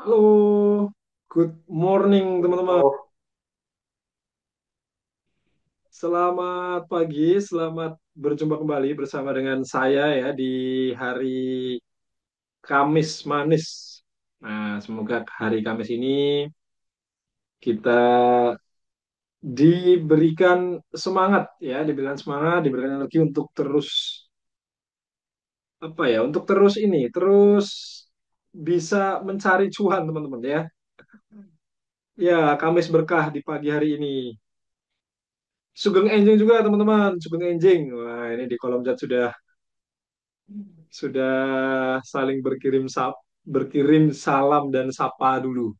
Halo, good morning teman-teman. Oh, Selamat pagi, selamat berjumpa kembali bersama dengan saya ya di hari Kamis manis. Nah, semoga hari Kamis ini kita diberikan semangat ya, diberikan semangat, diberikan energi untuk terus apa ya, untuk terus ini, terus bisa mencari cuan teman-teman ya. Ya, Kamis berkah di pagi hari ini. Sugeng Enjing juga teman-teman, Sugeng Enjing. Wah, ini di kolom chat sudah saling berkirim salam dan sapa dulu.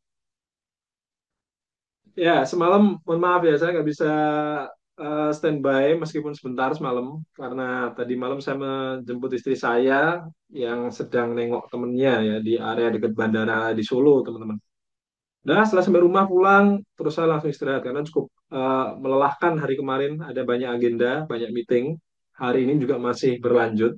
Ya, semalam mohon maaf ya saya nggak bisa standby meskipun sebentar semalam karena tadi malam saya menjemput istri saya yang sedang nengok temennya ya di area dekat bandara di Solo, teman-teman. Nah, setelah sampai rumah pulang, terus saya langsung istirahat karena cukup melelahkan hari kemarin. Ada banyak agenda, banyak meeting. Hari ini juga masih berlanjut.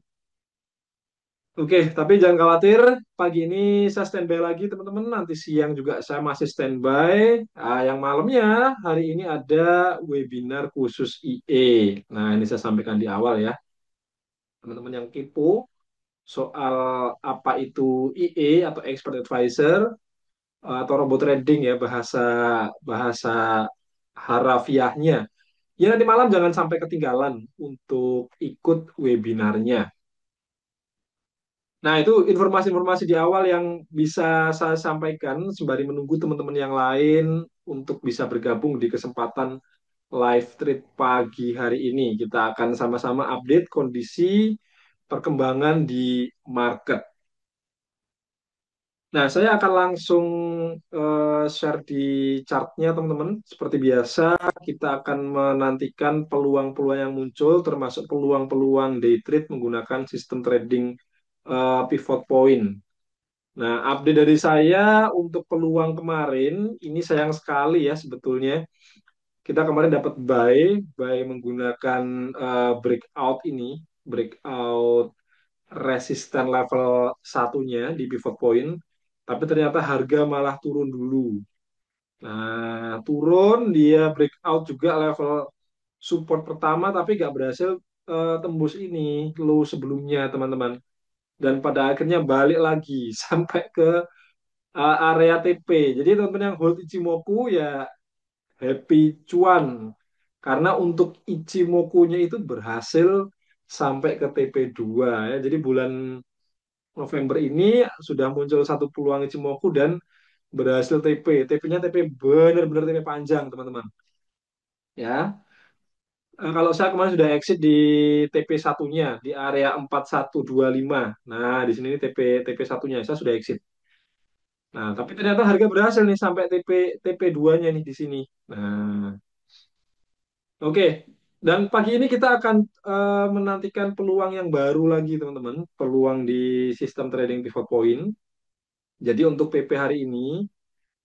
Oke, tapi jangan khawatir. Pagi ini saya standby lagi, teman-teman. Nanti siang juga saya masih standby. Yang malamnya, hari ini ada webinar khusus IE. Nah, ini saya sampaikan di awal ya. Teman-teman yang kepo soal apa itu IE atau Expert Advisor atau robot trading ya, bahasa bahasa harafiahnya. Ya, nanti malam jangan sampai ketinggalan untuk ikut webinarnya. Nah, itu informasi-informasi di awal yang bisa saya sampaikan sembari menunggu teman-teman yang lain untuk bisa bergabung di kesempatan live trade pagi hari ini. Kita akan sama-sama update kondisi perkembangan di market. Nah, saya akan langsung share di chartnya, teman-teman. Seperti biasa, kita akan menantikan peluang-peluang yang muncul, termasuk peluang-peluang day trade menggunakan sistem trading pivot point. Nah, update dari saya untuk peluang kemarin, ini sayang sekali ya sebetulnya. Kita kemarin dapat buy menggunakan breakout ini, breakout resisten level satunya di pivot point, tapi ternyata harga malah turun dulu. Nah, turun dia breakout juga level support pertama, tapi nggak berhasil tembus ini low sebelumnya, teman-teman. Dan pada akhirnya balik lagi sampai ke area TP. Jadi teman-teman yang hold Ichimoku ya happy cuan. Karena untuk Ichimoku-nya itu berhasil sampai ke TP2 ya. Jadi bulan November ini sudah muncul satu peluang Ichimoku dan berhasil TP. TP-nya TP benar-benar TP panjang, teman-teman. Ya. Kalau saya kemarin sudah exit di TP satunya di area 4125. Nah, di sini TP TP satunya saya sudah exit. Nah, tapi ternyata harga berhasil nih sampai TP2-nya nih di sini. Nah, oke. Dan pagi ini kita akan menantikan peluang yang baru lagi, teman-teman. Peluang di sistem trading pivot point. Jadi untuk PP hari ini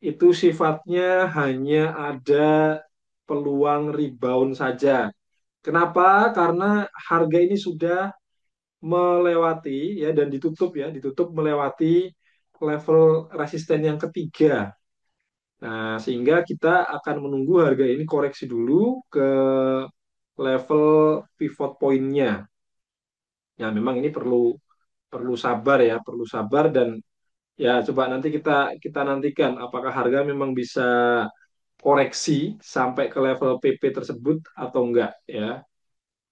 itu sifatnya hanya ada peluang rebound saja. Kenapa? Karena harga ini sudah melewati ya dan ditutup melewati level resisten yang ketiga. Nah, sehingga kita akan menunggu harga ini koreksi dulu ke level pivot point-nya. Ya, memang ini perlu perlu sabar ya, perlu sabar dan ya coba nanti kita kita nantikan apakah harga memang bisa koreksi sampai ke level PP tersebut atau enggak ya.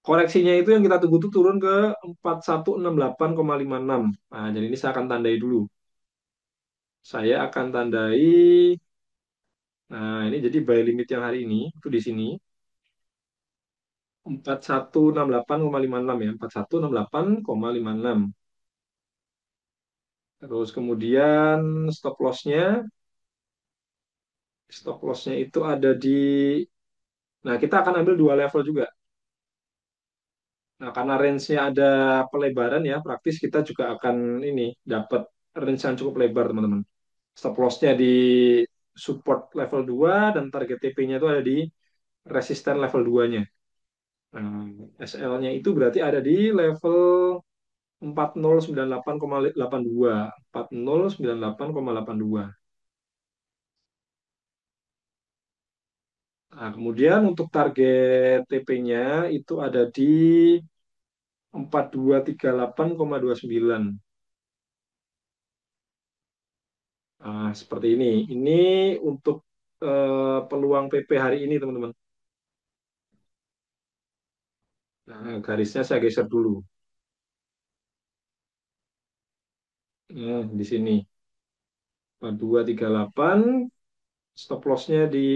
Koreksinya itu yang kita tunggu tuh turun ke 4168,56. Nah, jadi ini saya akan tandai dulu. Saya akan tandai. Nah, ini jadi buy limit yang hari ini itu di sini 4168,56 ya, 4168,56. Terus kemudian stop loss-nya, stop loss-nya itu ada di, nah kita akan ambil dua level juga. Nah, karena range-nya ada pelebaran ya, praktis kita juga akan ini dapat range yang cukup lebar, teman-teman. Stop loss-nya di support level 2 dan target TP-nya itu ada di resisten level 2-nya. Nah, SL-nya itu berarti ada di level 4098,82. 4098,82. Nah, kemudian untuk target TP-nya itu ada di 4238,29. Nah, seperti ini. Ini untuk peluang PP hari ini, teman-teman. Nah, garisnya saya geser dulu. Nah, di sini. 4238, stop loss-nya di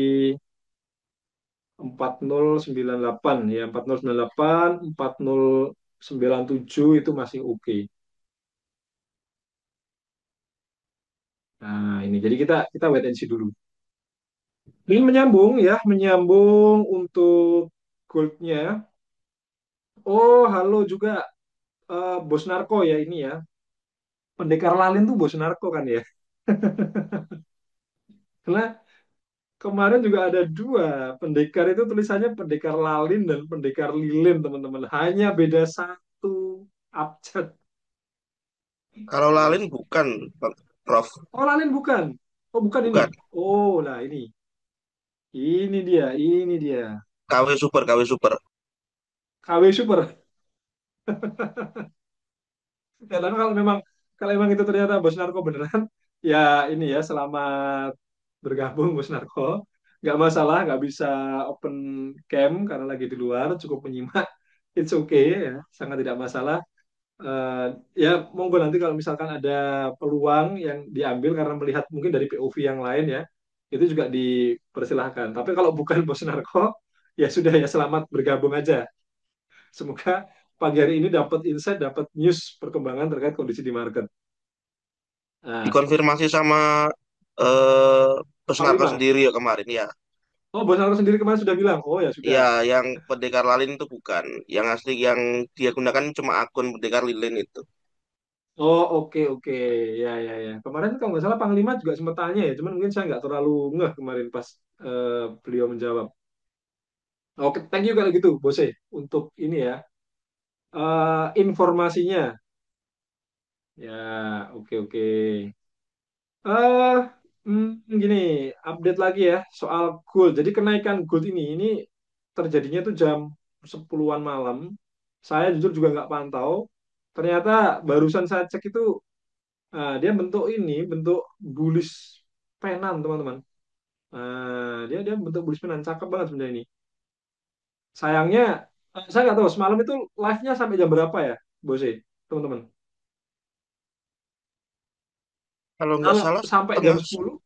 4098 ya, 4098, 4097 itu masih oke. Nah, ini jadi kita wait and see dulu. Ini menyambung ya, menyambung untuk goldnya. Oh, halo juga Bos Narko ya ini ya. Pendekar Lalin tuh Bos Narko kan ya. Karena kemarin juga ada dua pendekar itu tulisannya pendekar Lalin dan pendekar Lilin teman-teman. Hanya beda satu abjad. Kalau lalin bukan, Bang Prof. Oh, Lalin bukan. Oh, bukan ini. Bukan. Oh, nah ini. Ini dia, ini dia. KW Super, KW Super. KW Super. Ya, tapi kalau memang itu ternyata Bos Narko beneran, ya ini ya selamat bergabung Bos Narko. Nggak masalah, nggak bisa open cam karena lagi di luar, cukup menyimak. It's okay ya, sangat tidak masalah. Eh, ya monggo nanti kalau misalkan ada peluang yang diambil karena melihat mungkin dari POV yang lain ya, itu juga dipersilahkan. Tapi kalau bukan Bos Narko, ya sudah ya selamat bergabung aja. Semoga pagi hari ini dapat insight, dapat news perkembangan terkait kondisi di market. Nah, seperti Dikonfirmasi sama eh Bos Narko Panglima. sendiri ya kemarin ya. Oh, Bos Narko sendiri kemarin sudah bilang. Oh ya sudah. Iya, yang pendekar lalin itu bukan. Yang asli yang dia gunakan cuma akun pendekar lilin itu. Oh oke oke ya ya ya. Kemarin kalau nggak salah Panglima juga sempat tanya ya, cuman mungkin saya nggak terlalu ngeh kemarin pas beliau menjawab. Oke, thank you kalau gitu, Bose, untuk ini ya informasinya. Ya, oke oke. eh Gini, update lagi ya soal gold. Jadi kenaikan gold ini terjadinya tuh jam 10-an malam. Saya jujur juga nggak pantau. Ternyata barusan saya cek itu dia bentuk bentuk bullish penan teman-teman. Dia dia bentuk bullish penan, cakep banget sebenarnya ini. Sayangnya saya nggak tahu semalam itu live-nya sampai jam berapa ya, Bose, teman-teman. Kalau nggak Kalau salah sampai jam 10,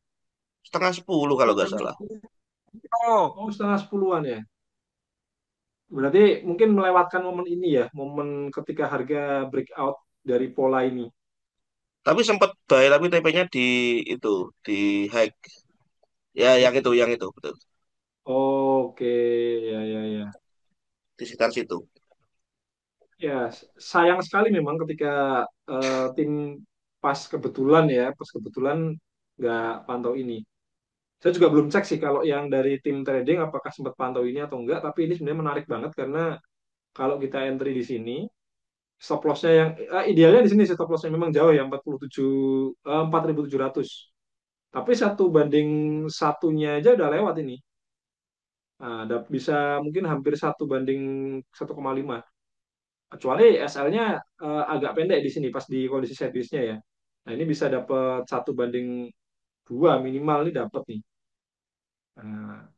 setengah 10 kalau oh nggak jam salah. 10. Oh, setengah 10-an ya. Berarti mungkin melewatkan momen ini ya, momen ketika harga breakout dari pola ini. Tapi sempat buy tapi TP-nya di itu di hack. Ya, yang itu betul. Oke, ya ya ya. Di sekitar situ. Ya, sayang sekali memang ketika tim pas kebetulan nggak pantau ini. Saya juga belum cek sih kalau yang dari tim trading apakah sempat pantau ini atau enggak, tapi ini sebenarnya menarik banget karena kalau kita entry di sini, stop loss-nya yang idealnya di sini sih stop loss-nya memang jauh ya 47 4.700. Tapi satu banding satunya aja udah lewat ini. Nah, bisa mungkin hampir satu banding 1,5. Kecuali SL-nya agak pendek di sini pas di kondisi servisnya ya. Nah, ini bisa dapat satu banding dua minimal ini dapat nih. Nah,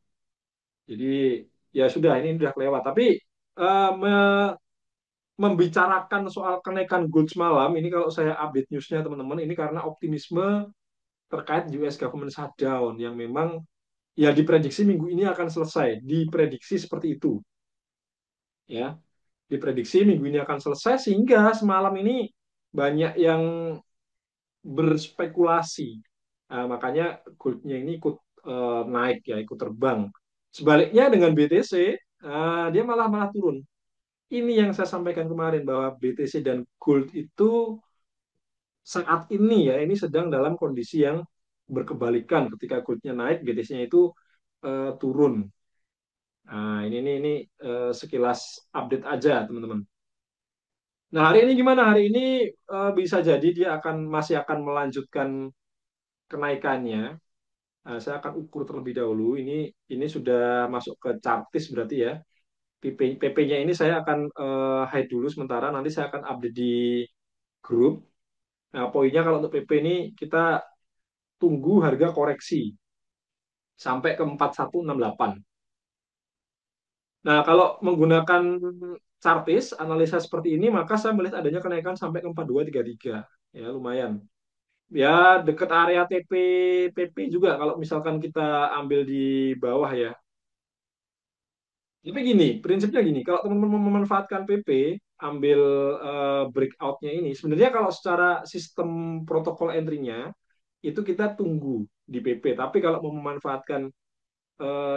jadi ya sudah ini udah kelewat. Tapi membicarakan soal kenaikan gold semalam ini kalau saya update newsnya teman-teman ini karena optimisme terkait US government shutdown yang memang ya diprediksi minggu ini akan selesai. Diprediksi seperti itu ya. Diprediksi minggu ini akan selesai sehingga semalam ini banyak yang berspekulasi. Nah, makanya goldnya ini ikut naik ya, ikut terbang. Sebaliknya dengan BTC, dia malah malah turun. Ini yang saya sampaikan kemarin bahwa BTC dan gold itu saat ini ya, ini sedang dalam kondisi yang berkebalikan. Ketika goldnya naik, BTC-nya itu turun. Nah, ini sekilas update aja, teman-teman. Nah, hari ini gimana? Hari ini bisa jadi dia masih akan melanjutkan kenaikannya. Saya akan ukur terlebih dahulu. Ini sudah masuk ke chartis berarti ya. PP-nya ini saya akan hide dulu sementara. Nanti saya akan update di grup. Nah, poinnya kalau untuk PP ini kita tunggu harga koreksi sampai ke 4168. Nah, kalau menggunakan chartis, analisa seperti ini, maka saya melihat adanya kenaikan sampai ke 4233. Ya, lumayan. Ya, dekat area PP juga kalau misalkan kita ambil di bawah ya. Tapi gini, prinsipnya gini, kalau teman-teman memanfaatkan PP, ambil breakout-nya ini, sebenarnya kalau secara sistem protokol entry-nya, itu kita tunggu di PP. Tapi kalau mau memanfaatkan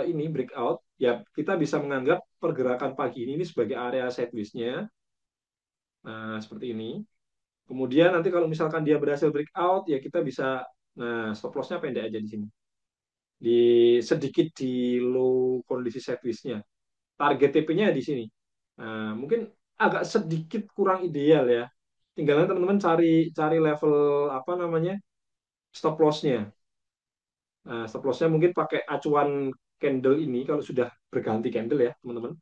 ini breakout, ya kita bisa menganggap pergerakan pagi ini sebagai area sideways-nya. Nah, seperti ini. Kemudian nanti kalau misalkan dia berhasil breakout, ya kita bisa, nah stop loss-nya pendek aja di sini. Di sedikit di low kondisi sideways-nya. Target TP-nya di sini. Nah, mungkin agak sedikit kurang ideal ya. Tinggalnya teman-teman cari cari level apa namanya stop loss-nya. Nah, stop loss-nya mungkin pakai acuan candle ini kalau sudah berganti candle ya teman-teman.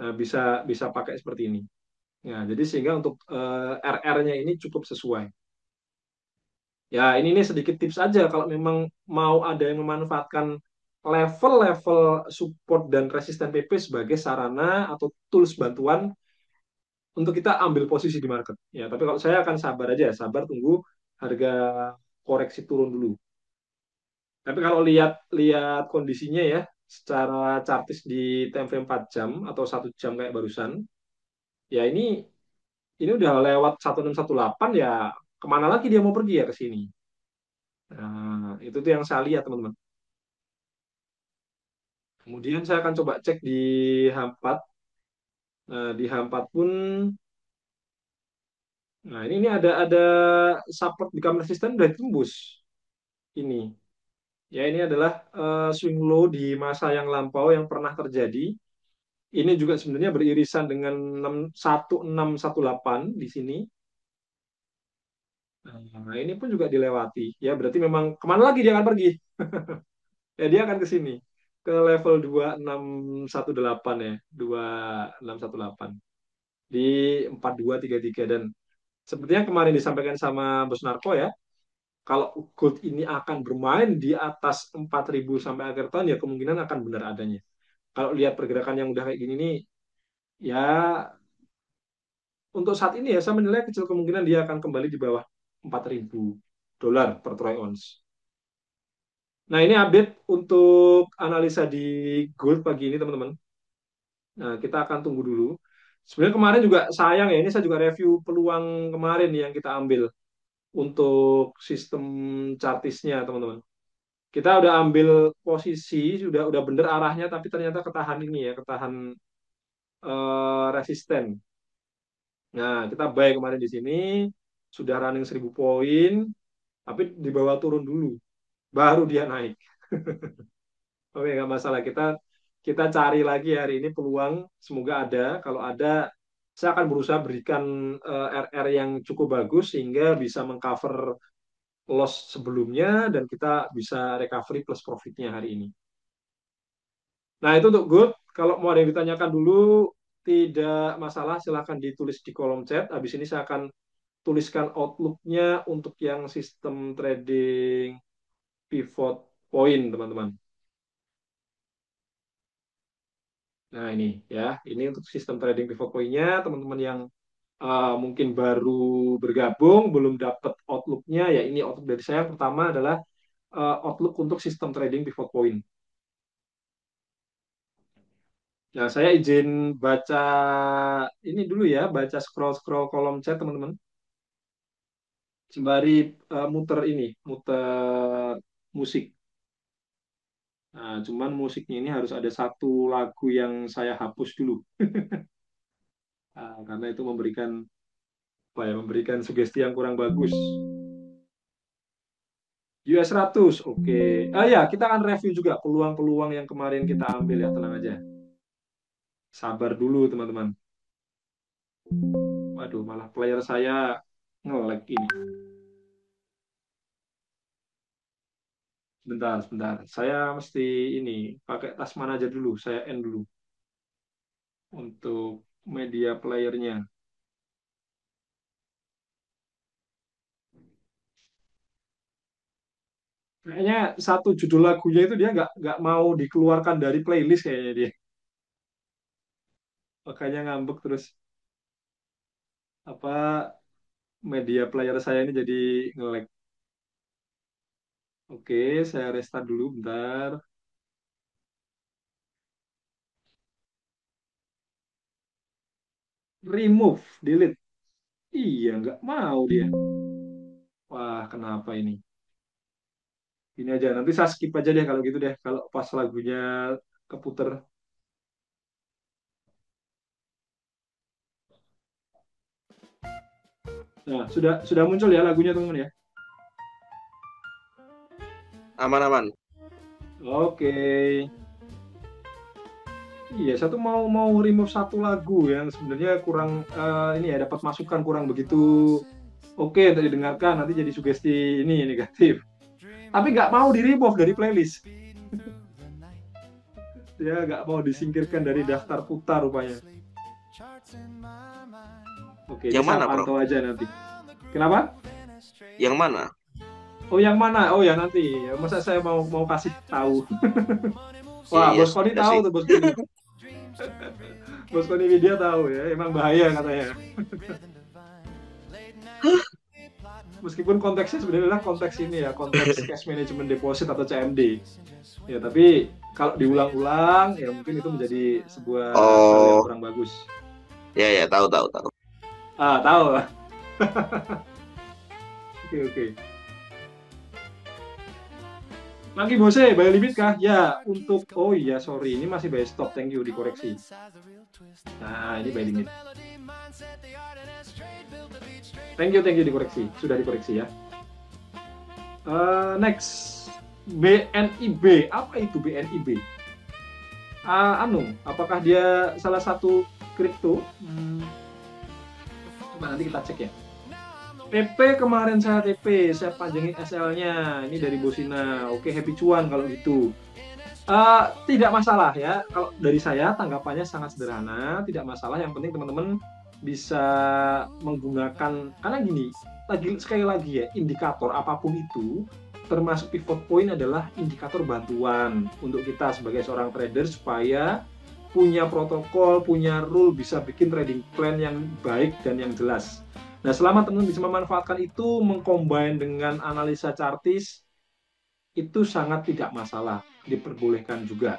Nah, bisa bisa pakai seperti ini. Nah, jadi sehingga untuk RR-nya ini cukup sesuai. Ya, ini nih sedikit tips aja kalau memang mau ada yang memanfaatkan level-level support dan resisten PP sebagai sarana atau tools bantuan untuk kita ambil posisi di market. Ya, tapi kalau saya akan sabar aja, sabar tunggu harga koreksi turun dulu. Tapi kalau lihat lihat kondisinya ya, secara chartis di time frame 4 jam atau 1 jam kayak barusan, ya ini udah lewat 1618 ya, kemana lagi dia mau pergi ya ke sini. Nah, itu tuh yang saya lihat teman-teman. Kemudian saya akan coba cek di H4. Nah, di H4 pun, nah ini ada support become resistant udah tembus ini. Ya, ini adalah swing low di masa yang lampau yang pernah terjadi. Ini juga sebenarnya beririsan dengan 1618 di sini. Nah, ini pun juga dilewati. Ya, berarti memang kemana lagi dia akan pergi? Ya, dia akan ke sini. Ke level 2618 ya. 2618. Di 4233. Dan sepertinya kemarin disampaikan sama Bos Narko ya, kalau gold ini akan bermain di atas 4.000 sampai akhir tahun, ya kemungkinan akan benar adanya. Kalau lihat pergerakan yang udah kayak gini nih, ya untuk saat ini ya saya menilai kecil kemungkinan dia akan kembali di bawah 4.000 dolar per troy ounce. Nah, ini update untuk analisa di gold pagi ini teman-teman. Nah, kita akan tunggu dulu. Sebenarnya kemarin juga sayang ya, ini saya juga review peluang kemarin yang kita ambil untuk sistem chartisnya teman-teman. Kita udah ambil posisi, sudah bener arahnya, tapi ternyata ketahan ini ya, ketahan resisten. Nah, kita buy kemarin di sini, sudah running 1.000 poin, tapi di bawah turun dulu, baru dia naik. Oke, nggak masalah. Kita kita cari lagi hari ini peluang, semoga ada. Kalau ada, saya akan berusaha berikan RR yang cukup bagus sehingga bisa mengcover loss sebelumnya dan kita bisa recovery plus profitnya hari ini. Nah, itu untuk good. Kalau mau ada yang ditanyakan dulu, tidak masalah, silahkan ditulis di kolom chat. Habis ini saya akan tuliskan outlook-nya untuk yang sistem trading pivot point, teman-teman. Nah, ini ya, ini untuk sistem trading pivot point-nya, teman-teman yang mungkin baru bergabung, belum dapat outlook-nya, ya ini outlook dari saya. Yang pertama adalah outlook untuk sistem trading pivot point. Nah, saya izin baca ini dulu ya, baca scroll-scroll kolom chat, teman-teman. Sembari muter ini, muter musik. Nah, cuman musiknya ini harus ada satu lagu yang saya hapus dulu. Karena itu memberikan apa ya, memberikan sugesti yang kurang bagus. US 100, oke. Ya, kita akan review juga peluang-peluang yang kemarin kita ambil ya, tenang aja. Sabar dulu, teman-teman. Waduh, malah player saya nge-lag ini. Bentar, sebentar. Saya mesti ini pakai tas mana aja dulu. Saya end dulu untuk media playernya. Kayaknya satu judul lagunya itu dia nggak mau dikeluarkan dari playlist kayaknya dia. Makanya ngambek terus apa media player saya ini jadi nge-lag. Oke, saya restart dulu bentar. Remove, delete. Iya, nggak mau dia. Wah, kenapa ini? Ini aja, nanti saya skip aja deh kalau gitu deh. Kalau pas lagunya keputer. Nah, sudah muncul ya lagunya teman-teman ya. Aman-aman. Oke. Iya, satu mau mau remove satu lagu yang sebenarnya kurang ini ya dapat masukan kurang begitu oke untuk didengarkan nanti jadi sugesti ini negatif. Tapi nggak mau di remove dari playlist. Dia nggak mau disingkirkan dari daftar putar rupanya. Oke, ini Yang saya mana, Bro? pantau aja nanti. Kenapa? Yang mana? Oh, yang mana? Oh ya nanti. Masa saya mau mau kasih tahu. Iya, Wah, iya, Bos Koni sudah tahu sih. tuh Bos Koni. Bos Koni Media tahu ya. Emang bahaya katanya. Meskipun konteksnya sebenarnya adalah konteks ini ya, konteks cash management deposit atau CMD. Ya, tapi kalau diulang-ulang ya mungkin itu menjadi sebuah hal yang Oh, kurang bagus. ya ya, tahu tahu tahu. Ah, tahu lah. Oke, oke. Lagi Bose, bayar limit kah? Ya, untuk oh iya sorry, ini masih by stop. Thank you dikoreksi. Nah, ini by limit. Thank you dikoreksi. Sudah dikoreksi ya. Next, BNIB. Apa itu BNIB? Anu, apakah dia salah satu kripto? Coba nanti kita cek ya. TP kemarin saya TP, saya panjangin SL-nya. Ini dari Bosina. Oke, happy cuan kalau gitu. Tidak masalah ya. Kalau dari saya tanggapannya sangat sederhana, tidak masalah. Yang penting teman-teman bisa menggunakan karena gini, lagi sekali lagi ya, indikator apapun itu termasuk pivot point adalah indikator bantuan untuk kita sebagai seorang trader supaya punya protokol, punya rule, bisa bikin trading plan yang baik dan yang jelas. Nah, selama teman-teman bisa memanfaatkan itu, mengcombine dengan analisa chartis, itu sangat tidak masalah, diperbolehkan juga.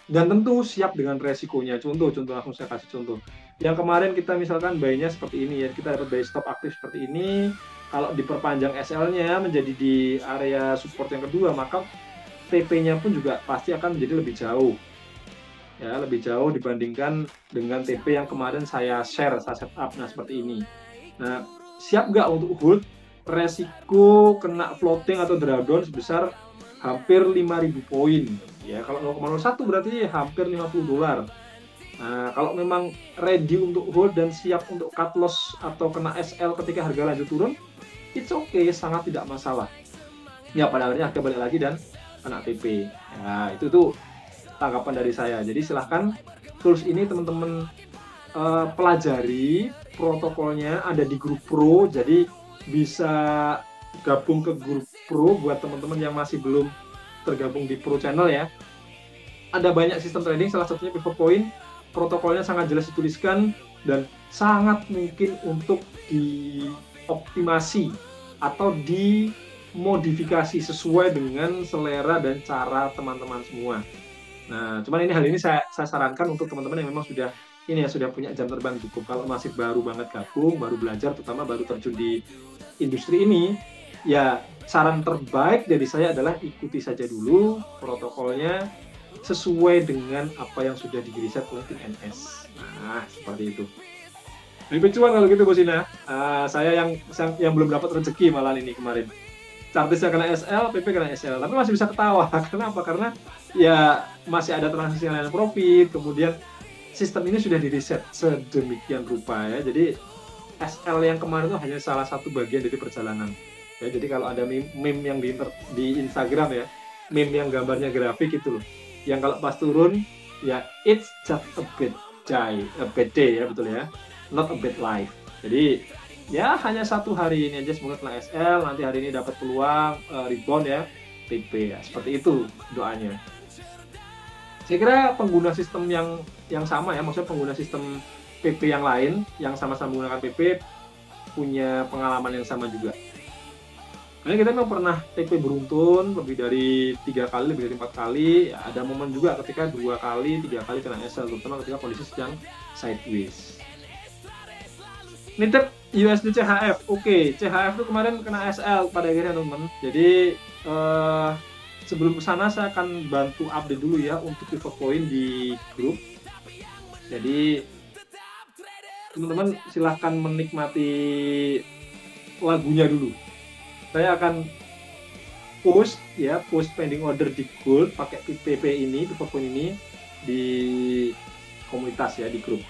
Dan tentu siap dengan resikonya. Contoh langsung saya kasih contoh. Yang kemarin kita misalkan buy-nya seperti ini ya, kita dapat buy stop aktif seperti ini. Kalau diperpanjang SL-nya menjadi di area support yang kedua, maka TP-nya pun juga pasti akan menjadi lebih jauh. Ya, lebih jauh dibandingkan dengan TP yang kemarin saya share, saya setup. Nah, seperti ini. Nah, siap nggak untuk hold resiko kena floating atau drawdown sebesar hampir 5.000 poin. Ya, kalau 0,01 berarti hampir 50 dolar. Nah, kalau memang ready untuk hold dan siap untuk cut loss atau kena SL ketika harga lanjut turun, it's okay, sangat tidak masalah. Ya, pada akhirnya harga balik lagi dan kena TP. Ya, itu tuh tanggapan dari saya. Jadi silahkan tools ini teman-teman pelajari protokolnya ada di grup pro, jadi bisa gabung ke grup pro buat teman-teman yang masih belum tergabung di pro channel ya. Ada banyak sistem trading, salah satunya pivot point, protokolnya sangat jelas dituliskan dan sangat mungkin untuk dioptimasi atau dimodifikasi sesuai dengan selera dan cara teman-teman semua. Nah, cuman ini hal ini saya sarankan untuk teman-teman yang memang sudah ini ya sudah punya jam terbang cukup. Kalau masih baru banget gabung, baru belajar, terutama baru terjun di industri ini, ya saran terbaik dari saya adalah ikuti saja dulu protokolnya sesuai dengan apa yang sudah diriset oleh tim NS. Nah, seperti itu. Lebih cuan kalau gitu, Bosina. Saya yang belum dapat rezeki malah ini kemarin. Chartisnya kena SL, PP kena SL, tapi masih bisa ketawa. Kenapa? Karena ya masih ada transaksi lain profit, kemudian sistem ini sudah di-reset sedemikian rupa ya. Jadi SL yang kemarin itu hanya salah satu bagian dari perjalanan. Ya, jadi kalau ada meme yang di Instagram ya, meme yang gambarnya grafik gitu loh. Yang kalau pas turun ya it's just a bad day ya betul ya, not a bad life. Jadi ya hanya satu hari ini aja semoga kena SL, nanti hari ini dapat peluang rebound ya, TP ya. Seperti itu doanya. Saya kira pengguna sistem yang sama ya, maksudnya pengguna sistem PP yang lain yang sama-sama menggunakan PP punya pengalaman yang sama juga. Karena kita memang pernah TP beruntun lebih dari 3 kali, lebih dari 4 kali. Ya, ada momen juga ketika 2 kali, 3 kali kena SL, terutama ketika kondisi sedang sideways. Nitip USD CHF, oke, CHF itu kemarin kena SL pada akhirnya teman-teman. Jadi sebelum kesana saya akan bantu update dulu ya untuk pivot point di grup. Jadi teman-teman silahkan menikmati lagunya dulu. Saya akan post pending order di gold pakai PP ini, pivot point ini di komunitas ya, di grup.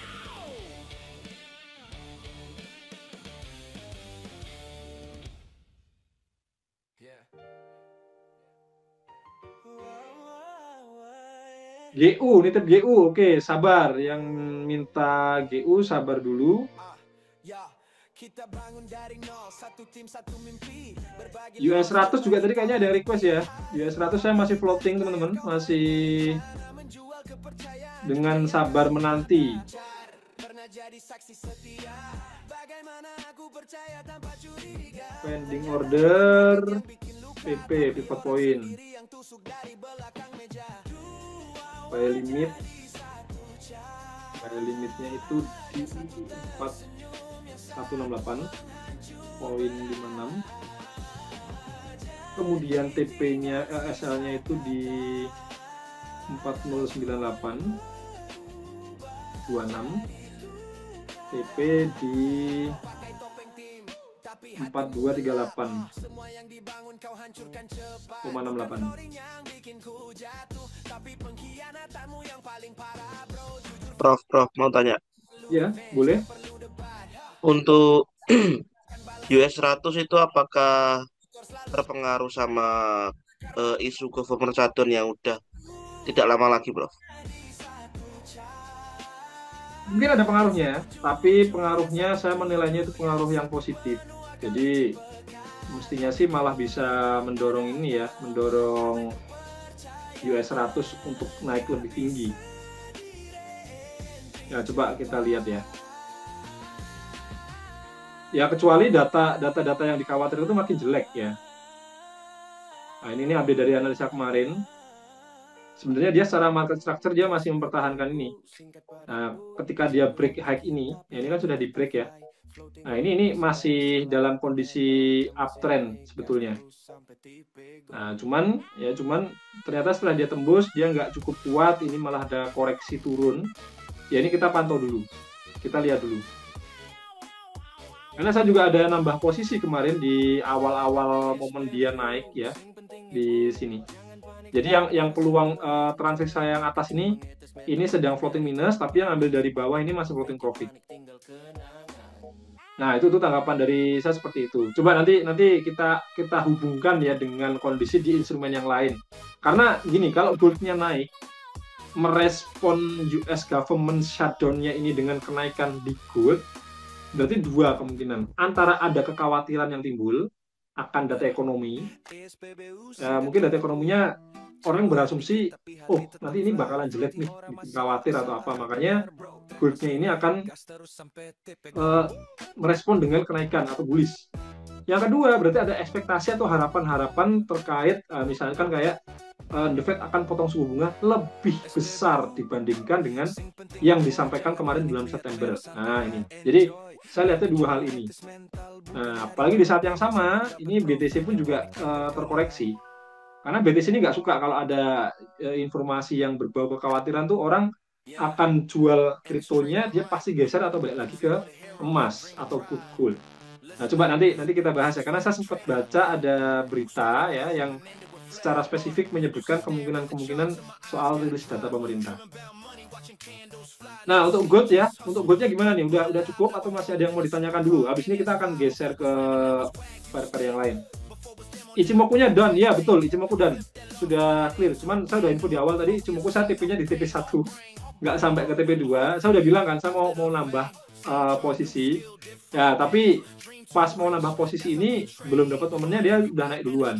GU, nitip GU, oke, sabar. Yang minta GU sabar dulu. US 100 juga tadi kayaknya ada request ya. US 100 saya masih floating teman-teman, masih dengan sabar menanti. Pending order PP pivot point. Buy limitnya itu di 4168.56. Kemudian TP-nya SL-nya itu di 4098.26. TP di 4238,68. Prof, mau tanya. Ya, boleh. Untuk US 100 itu apakah terpengaruh sama isu government shutdown yang udah tidak lama lagi, Prof? Mungkin ada pengaruhnya, tapi pengaruhnya saya menilainya itu pengaruh yang positif. Jadi mestinya sih malah bisa mendorong ini ya, mendorong US 100 untuk naik lebih tinggi. Ya, coba kita lihat ya. Ya, kecuali data-data yang dikhawatirkan itu makin jelek ya. Nah, ini update dari analisa kemarin. Sebenarnya dia secara market structure dia masih mempertahankan ini. Nah, ketika dia break high ini, ya ini kan sudah di break ya. Nah, ini masih dalam kondisi uptrend sebetulnya. Nah, cuman ternyata setelah dia tembus dia nggak cukup kuat, ini malah ada koreksi turun. Ya ini kita pantau dulu, kita lihat dulu. Karena saya juga ada nambah posisi kemarin di awal-awal momen dia naik ya di sini. Jadi yang peluang transaksi saya yang atas ini sedang floating minus, tapi yang ambil dari bawah ini masih floating profit. Nah, itu tuh tanggapan dari saya seperti itu. Coba nanti kita hubungkan ya dengan kondisi di instrumen yang lain. Karena gini, kalau goldnya naik, merespon US government shutdown-nya ini dengan kenaikan di gold, berarti dua kemungkinan. Antara ada kekhawatiran yang timbul akan data ekonomi, mungkin data ekonominya orang berasumsi, oh nanti ini bakalan jelek nih, khawatir atau apa, makanya goldnya ini akan merespon dengan kenaikan atau bullish. Yang kedua, berarti ada ekspektasi atau harapan-harapan terkait misalkan kayak The Fed akan potong suku bunga lebih besar dibandingkan dengan yang disampaikan kemarin bulan September. Nah ini, jadi saya lihatnya dua hal ini. Nah, apalagi di saat yang sama, ini BTC pun juga terkoreksi. Karena BTC ini nggak suka kalau ada informasi yang berbau kekhawatiran tuh orang akan jual kriptonya, dia pasti geser atau balik lagi ke emas atau gold. Nah, coba nanti kita bahas ya, karena saya sempat baca ada berita ya yang secara spesifik menyebutkan kemungkinan-kemungkinan soal rilis data pemerintah. Nah, untuk GOAT ya, untuk GOAT-nya gimana nih? Udah cukup atau masih ada yang mau ditanyakan dulu? Habis ini kita akan geser ke pair-pair yang lain. Ichimoku-nya done, ya betul, Ichimoku done. Sudah clear, cuman saya udah info di awal tadi, Ichimoku saya TP-nya di TP1, nggak sampai ke TP2. Saya udah bilang kan, saya mau nambah posisi. Ya, tapi pas mau nambah posisi ini, belum dapat momennya, dia udah naik duluan.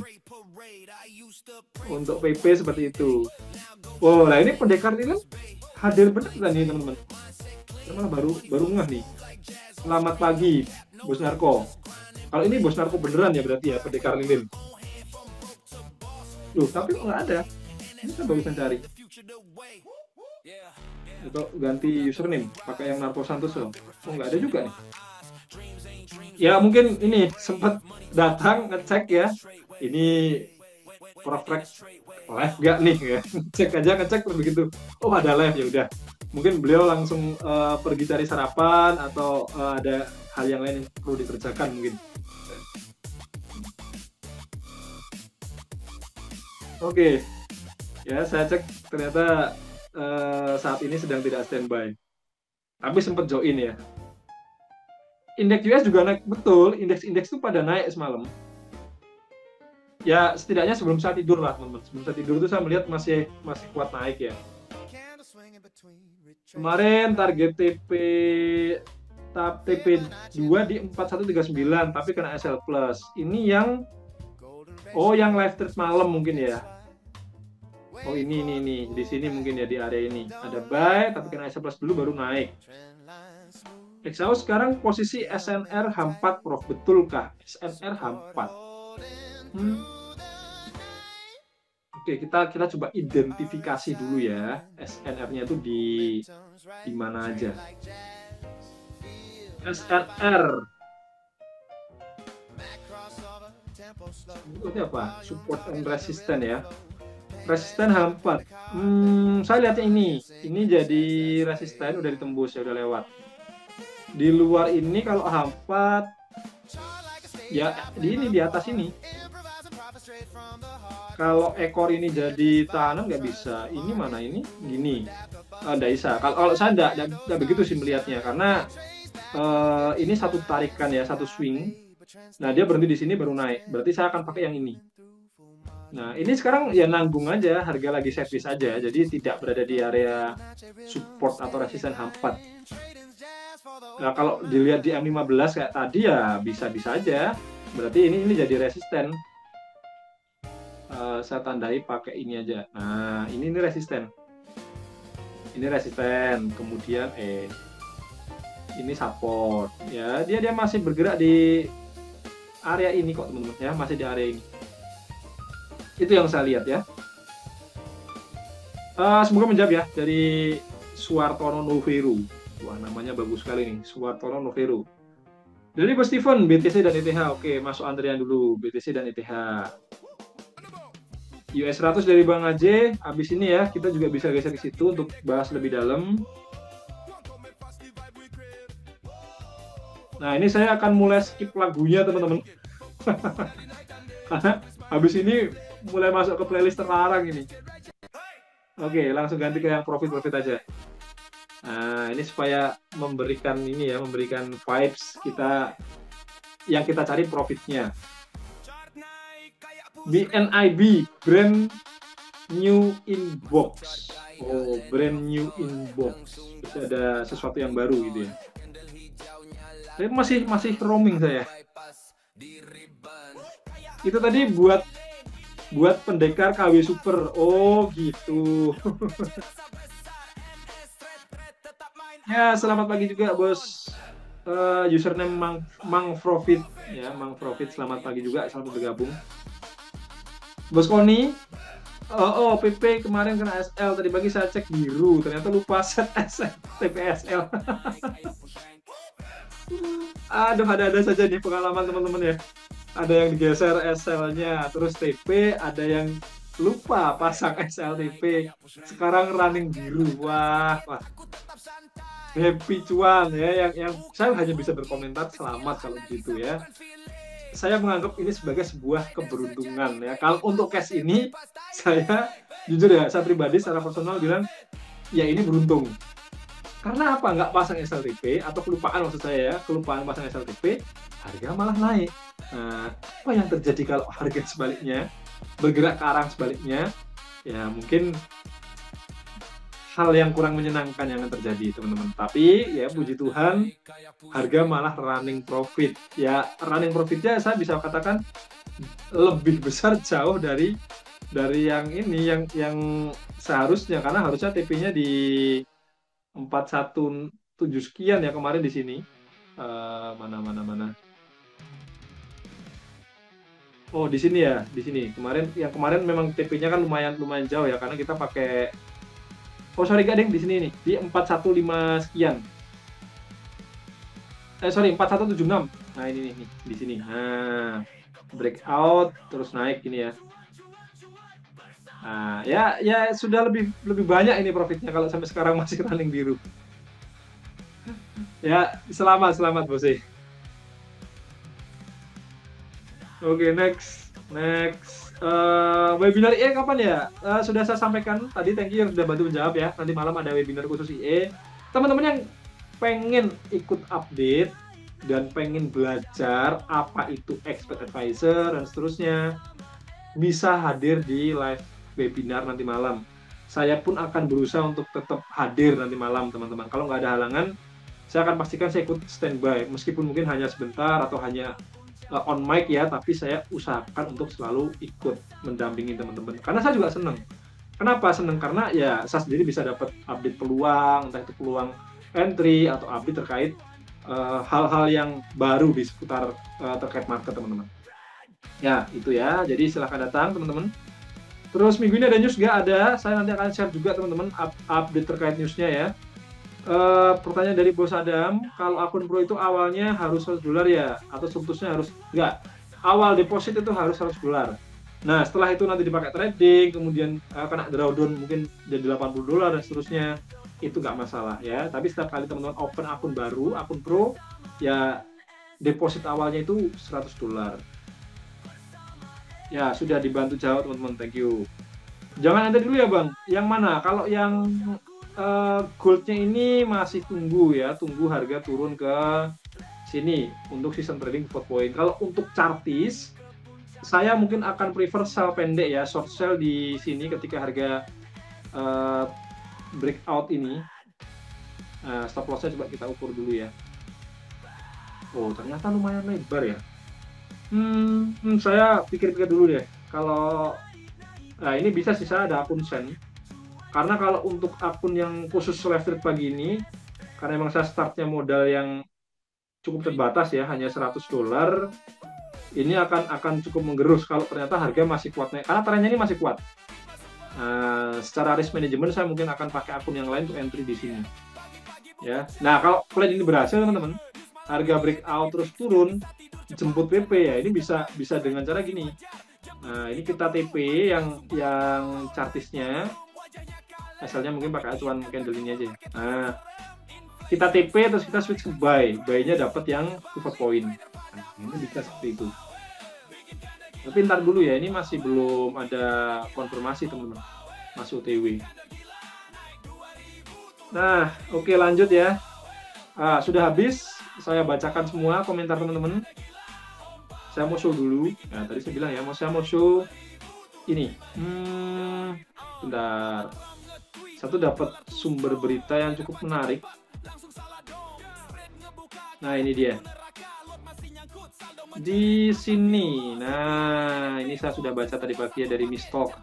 Untuk PP seperti itu. Oh, nah ini pendekar ini kan hadir bener kan nih teman-teman. Malah baru ngeh nih. Selamat pagi, Bos Narko. Kalau ini Bos Narko beneran ya berarti ya, pendekar lilin. Loh, tapi kok nggak ada. Ini kan barusan cari. Atau ganti username, pakai yang Narko Santos loh. Oh, nggak ada juga nih. Ya mungkin ini sempat datang ngecek ya. Ini perfect live gak nih ya. Ngecek terus begitu. Oh, ada live, ya udah. Mungkin beliau langsung pergi cari sarapan atau ada hal yang lain yang perlu dikerjakan mungkin. Oke, ya saya cek ternyata saat ini sedang tidak standby. Tapi sempat join ya. Indeks US juga naik, betul. Indeks itu pada naik semalam. Ya setidaknya sebelum saya tidur lah teman-teman. Sebelum saya tidur itu saya melihat masih kuat naik ya. Kemarin target TP2 di 4139 tapi kena SL plus. Ini yang yang live trade malam mungkin ya. Oh ini di sini mungkin ya, di area ini ada buy tapi kena SL plus dulu baru naik. Exhaust sekarang posisi SNR H4 Prof, betulkah SNR H4? Oke, kita coba identifikasi dulu ya, SNR-nya itu di mana aja. SNR itu apa? Support and resistance ya. Resisten H4. Saya lihatnya ini jadi resisten udah ditembus ya, udah lewat. Di luar ini kalau H4 ya di atas ini. Kalau ekor ini jadi tahanan nggak bisa. Ini mana ini? Gini. Nggak bisa. Kalau saya nggak begitu sih melihatnya, karena ini satu tarikan ya, satu swing. Nah dia berhenti di sini baru naik. Berarti saya akan pakai yang ini. Nah ini sekarang ya nanggung aja, harga lagi service aja, jadi tidak berada di area support atau resisten H4. Nah kalau dilihat di M15 kayak tadi ya bisa-bisa aja. Berarti ini jadi resisten. Saya tandai pakai ini aja. Nah ini resisten. Ini resisten. Kemudian ini support. Ya dia masih bergerak di area ini kok teman-teman ya, masih di area ini. Itu yang saya lihat ya. Semoga menjawab ya, dari Suwartono Noveru. Wah namanya bagus sekali nih, Suwartono Noveru. Dari Bos Steven, BTC dan ETH. Oke, masuk antrian dulu, BTC dan ETH. US 100 dari Bang Aje. Habis ini ya, kita juga bisa geser ke situ untuk bahas lebih dalam. Nah, ini saya akan mulai skip lagunya, teman-teman. Karena habis ini mulai masuk ke playlist terlarang ini. Oke, langsung ganti ke yang profit aja. Nah, ini supaya memberikan vibes kita yang kita cari profitnya. BNIB, brand new inbox. Oh, brand new inbox. Itu ada sesuatu yang baru gitu ya. Tapi masih roaming saya. Itu tadi buat pendekar KW Super. Oh gitu. Ya selamat pagi juga Bos. Username Mang Profit ya, Mang Profit, selamat pagi juga, selamat bergabung. Bos Koni. PP kemarin kena SL, tadi pagi saya cek biru, ternyata lupa set SL, TPSL. Aduh, ada saja nih pengalaman teman-teman ya. Ada yang digeser SL-nya, terus TP, ada yang lupa pasang SLTP, sekarang running biru. Wah. Happy cuan ya, yang saya hanya bisa berkomentar selamat kalau begitu ya. saya menganggap ini sebagai sebuah keberuntungan ya. Kalau untuk cash ini, saya jujur ya, saya pribadi secara personal bilang, ya ini beruntung. Karena apa? Nggak pasang SLTP, atau kelupaan maksud saya ya, kelupaan pasang SLTP, harga malah naik. Nah, apa yang terjadi kalau harga sebaliknya, bergerak ke arah sebaliknya, ya mungkin hal yang kurang menyenangkan yang akan terjadi teman-teman. Tapi ya puji Tuhan, harga malah running profit. Ya running profitnya saya bisa katakan lebih besar jauh dari yang ini yang seharusnya, karena harusnya TP-nya di 417 sekian ya kemarin di sini. Mana. Oh, di sini ya, di sini. Kemarin memang TP-nya kan lumayan jauh ya, karena kita pakai. Oh sorry gak deng, di sini nih di 415 sekian. Sorry 4176. Nah ini nih di sini. Nah breakout terus naik ini ya. Nah ya sudah lebih banyak ini profitnya kalau sampai sekarang masih running biru. Ya selamat Bose. Oke, next. Webinar IE kapan ya? Sudah saya sampaikan tadi, thank you yang sudah bantu menjawab ya. Nanti malam ada webinar khusus IE. Teman-teman yang pengen ikut update dan pengen belajar apa itu expert advisor dan seterusnya, bisa hadir di live webinar nanti malam. Saya pun akan berusaha untuk tetap hadir nanti malam, teman-teman. Kalau nggak ada halangan, saya akan pastikan saya ikut standby, meskipun mungkin hanya sebentar atau hanya on mic ya, tapi saya usahakan untuk selalu ikut mendampingi teman-teman. Karena saya juga senang. Kenapa senang? Karena ya saya sendiri bisa dapat update peluang, entah itu peluang entry atau update terkait hal-hal yang baru di seputar terkait market, teman-teman. Ya, itu ya. Jadi silahkan datang, teman-teman. Terus minggu ini ada news nggak? Ada. Saya nanti akan share juga, teman-teman, update terkait newsnya ya. Pertanyaan dari Bos Adam, kalau akun pro itu awalnya harus $100 ya? Atau surplusnya harus? Nggak. Awal deposit itu harus $100. Nah, setelah itu nanti dipakai trading, kemudian kena drawdown mungkin jadi $80 dan seterusnya, itu nggak masalah ya. Tapi setiap kali teman-teman open akun baru, akun pro, ya deposit awalnya itu $100. Ya, sudah dibantu jawab teman-teman, thank you. Jangan enter dulu ya Bang, yang mana? Kalau yang goldnya ini masih tunggu harga turun ke sini untuk season trading pivot point. Kalau untuk chartis, saya mungkin akan prefer sell pendek ya, short sell di sini ketika harga breakout ini. Stop lossnya coba kita ukur dulu ya. Oh ternyata lumayan lebar ya. Saya pikir-pikir dulu deh. Kalau ini bisa sih, saya ada akun Sen. Karena kalau untuk akun yang khusus live trade pagi ini, karena memang saya startnya modal yang cukup terbatas ya, hanya $100, ini akan cukup menggerus kalau ternyata harga masih kuat naik. Karena trennya ini masih kuat. Secara risk management saya mungkin akan pakai akun yang lain untuk entry di sini. Ya. Nah kalau plan ini berhasil teman-teman, harga breakout terus turun, jemput PP ya, ini bisa dengan cara gini. Nah ini kita TP yang chartisnya. Asalnya mungkin pakai acuan candle ini aja. Nah, kita TP terus kita switch ke buy. Buy-nya dapat yang pivot point. Nah, ini bisa seperti itu. Tapi ntar dulu ya, ini masih belum ada konfirmasi teman-teman. Masih OTW. Nah, oke lanjut ya. Sudah habis. Saya bacakan semua komentar teman-teman. Saya mau show dulu. Nah, tadi saya bilang ya, saya mau show ini. Bentar. Satu dapat sumber berita yang cukup menarik. Nah ini dia di sini. Nah ini saya sudah baca tadi pagi ya dari Mistalk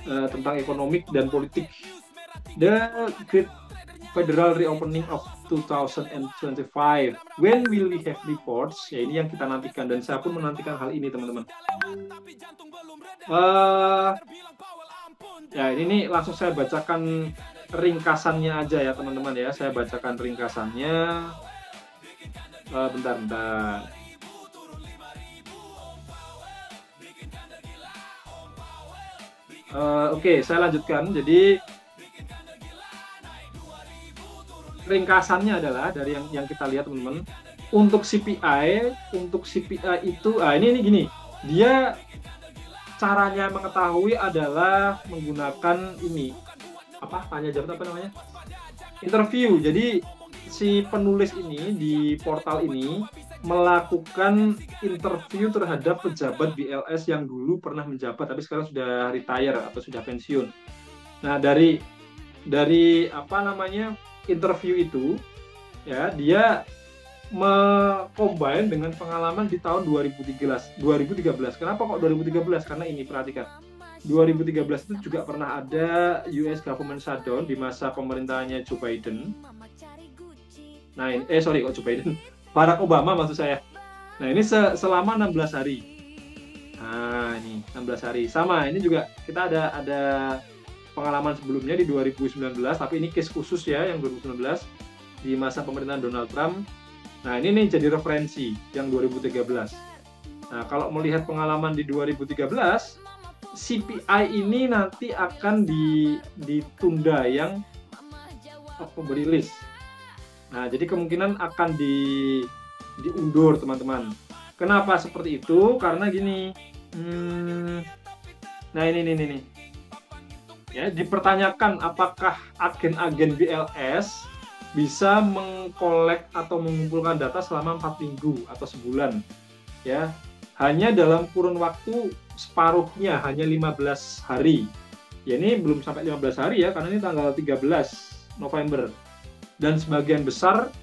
tentang ekonomi dan politik. The Great Federal Reopening of 2025. When will we have reports? Ya ini yang kita nantikan dan saya pun menantikan hal ini teman-teman. Ya ini nih langsung saya bacakan ringkasannya aja ya teman-teman ya. Saya bacakan ringkasannya. Bentar. Oke, saya lanjutkan. Jadi ringkasannya adalah dari yang kita lihat teman-teman. untuk CPI itu, ini gini, dia caranya mengetahui adalah menggunakan ini apa tanya jawab apa namanya interview. Jadi si penulis ini di portal ini melakukan interview terhadap pejabat BLS yang dulu pernah menjabat tapi sekarang sudah retire atau sudah pensiun. Nah, dari apa namanya interview itu ya dia combine dengan pengalaman di tahun 2013. Kenapa kok 2013? Karena ini perhatikan. 2013 itu juga pernah ada US government shutdown di masa pemerintahannya Joe Biden. Nah, sorry kok Joe Biden. Barack Obama maksud saya. Nah, ini selama 16 hari. Nah, ini 16 hari. Sama, ini juga kita ada pengalaman sebelumnya di 2019, tapi ini case khusus ya yang 2019 di masa pemerintahan Donald Trump. Nah, ini nih jadi referensi yang 2013. Nah, kalau melihat pengalaman di 2013, CPI ini nanti akan ditunda yang pemberi list. Nah, jadi kemungkinan akan diundur, teman-teman. Kenapa seperti itu? Karena gini. Nah, ini. Ya, dipertanyakan apakah agen-agen BLS bisa mengkolek atau mengumpulkan data selama 4 minggu atau sebulan. Ya, hanya dalam kurun waktu separuhnya, hanya 15 hari. Ya, ini belum sampai 15 hari ya, karena ini tanggal 13 November. Dan sebagian besar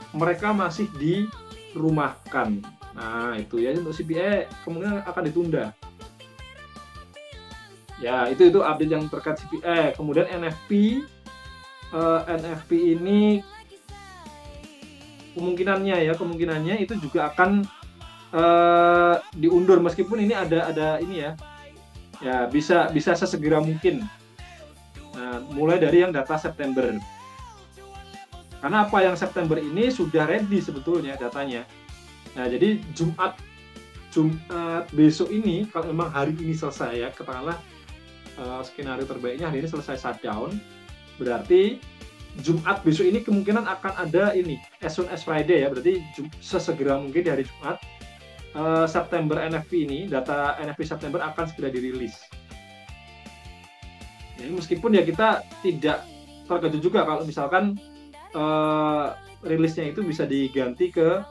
mereka masih dirumahkan. Nah, itu ya untuk CPI kemungkinan akan ditunda. Ya, itu update yang terkait CPI. Kemudian NFP ini kemungkinannya itu juga akan diundur meskipun ini ada ini ya. Ya, bisa sesegera mungkin. Nah, mulai dari yang data September. Karena apa yang September ini sudah ready sebetulnya datanya. Nah, jadi Jumat besok ini kalau memang hari ini selesai ya, katakanlah skenario terbaiknya hari ini selesai shutdown, berarti Jumat besok ini kemungkinan akan ada ini as soon as Friday ya, berarti sesegera mungkin di hari Jumat September NFP ini, data NFP September akan segera dirilis. Jadi meskipun ya kita tidak terkejut juga kalau misalkan rilisnya itu bisa diganti ke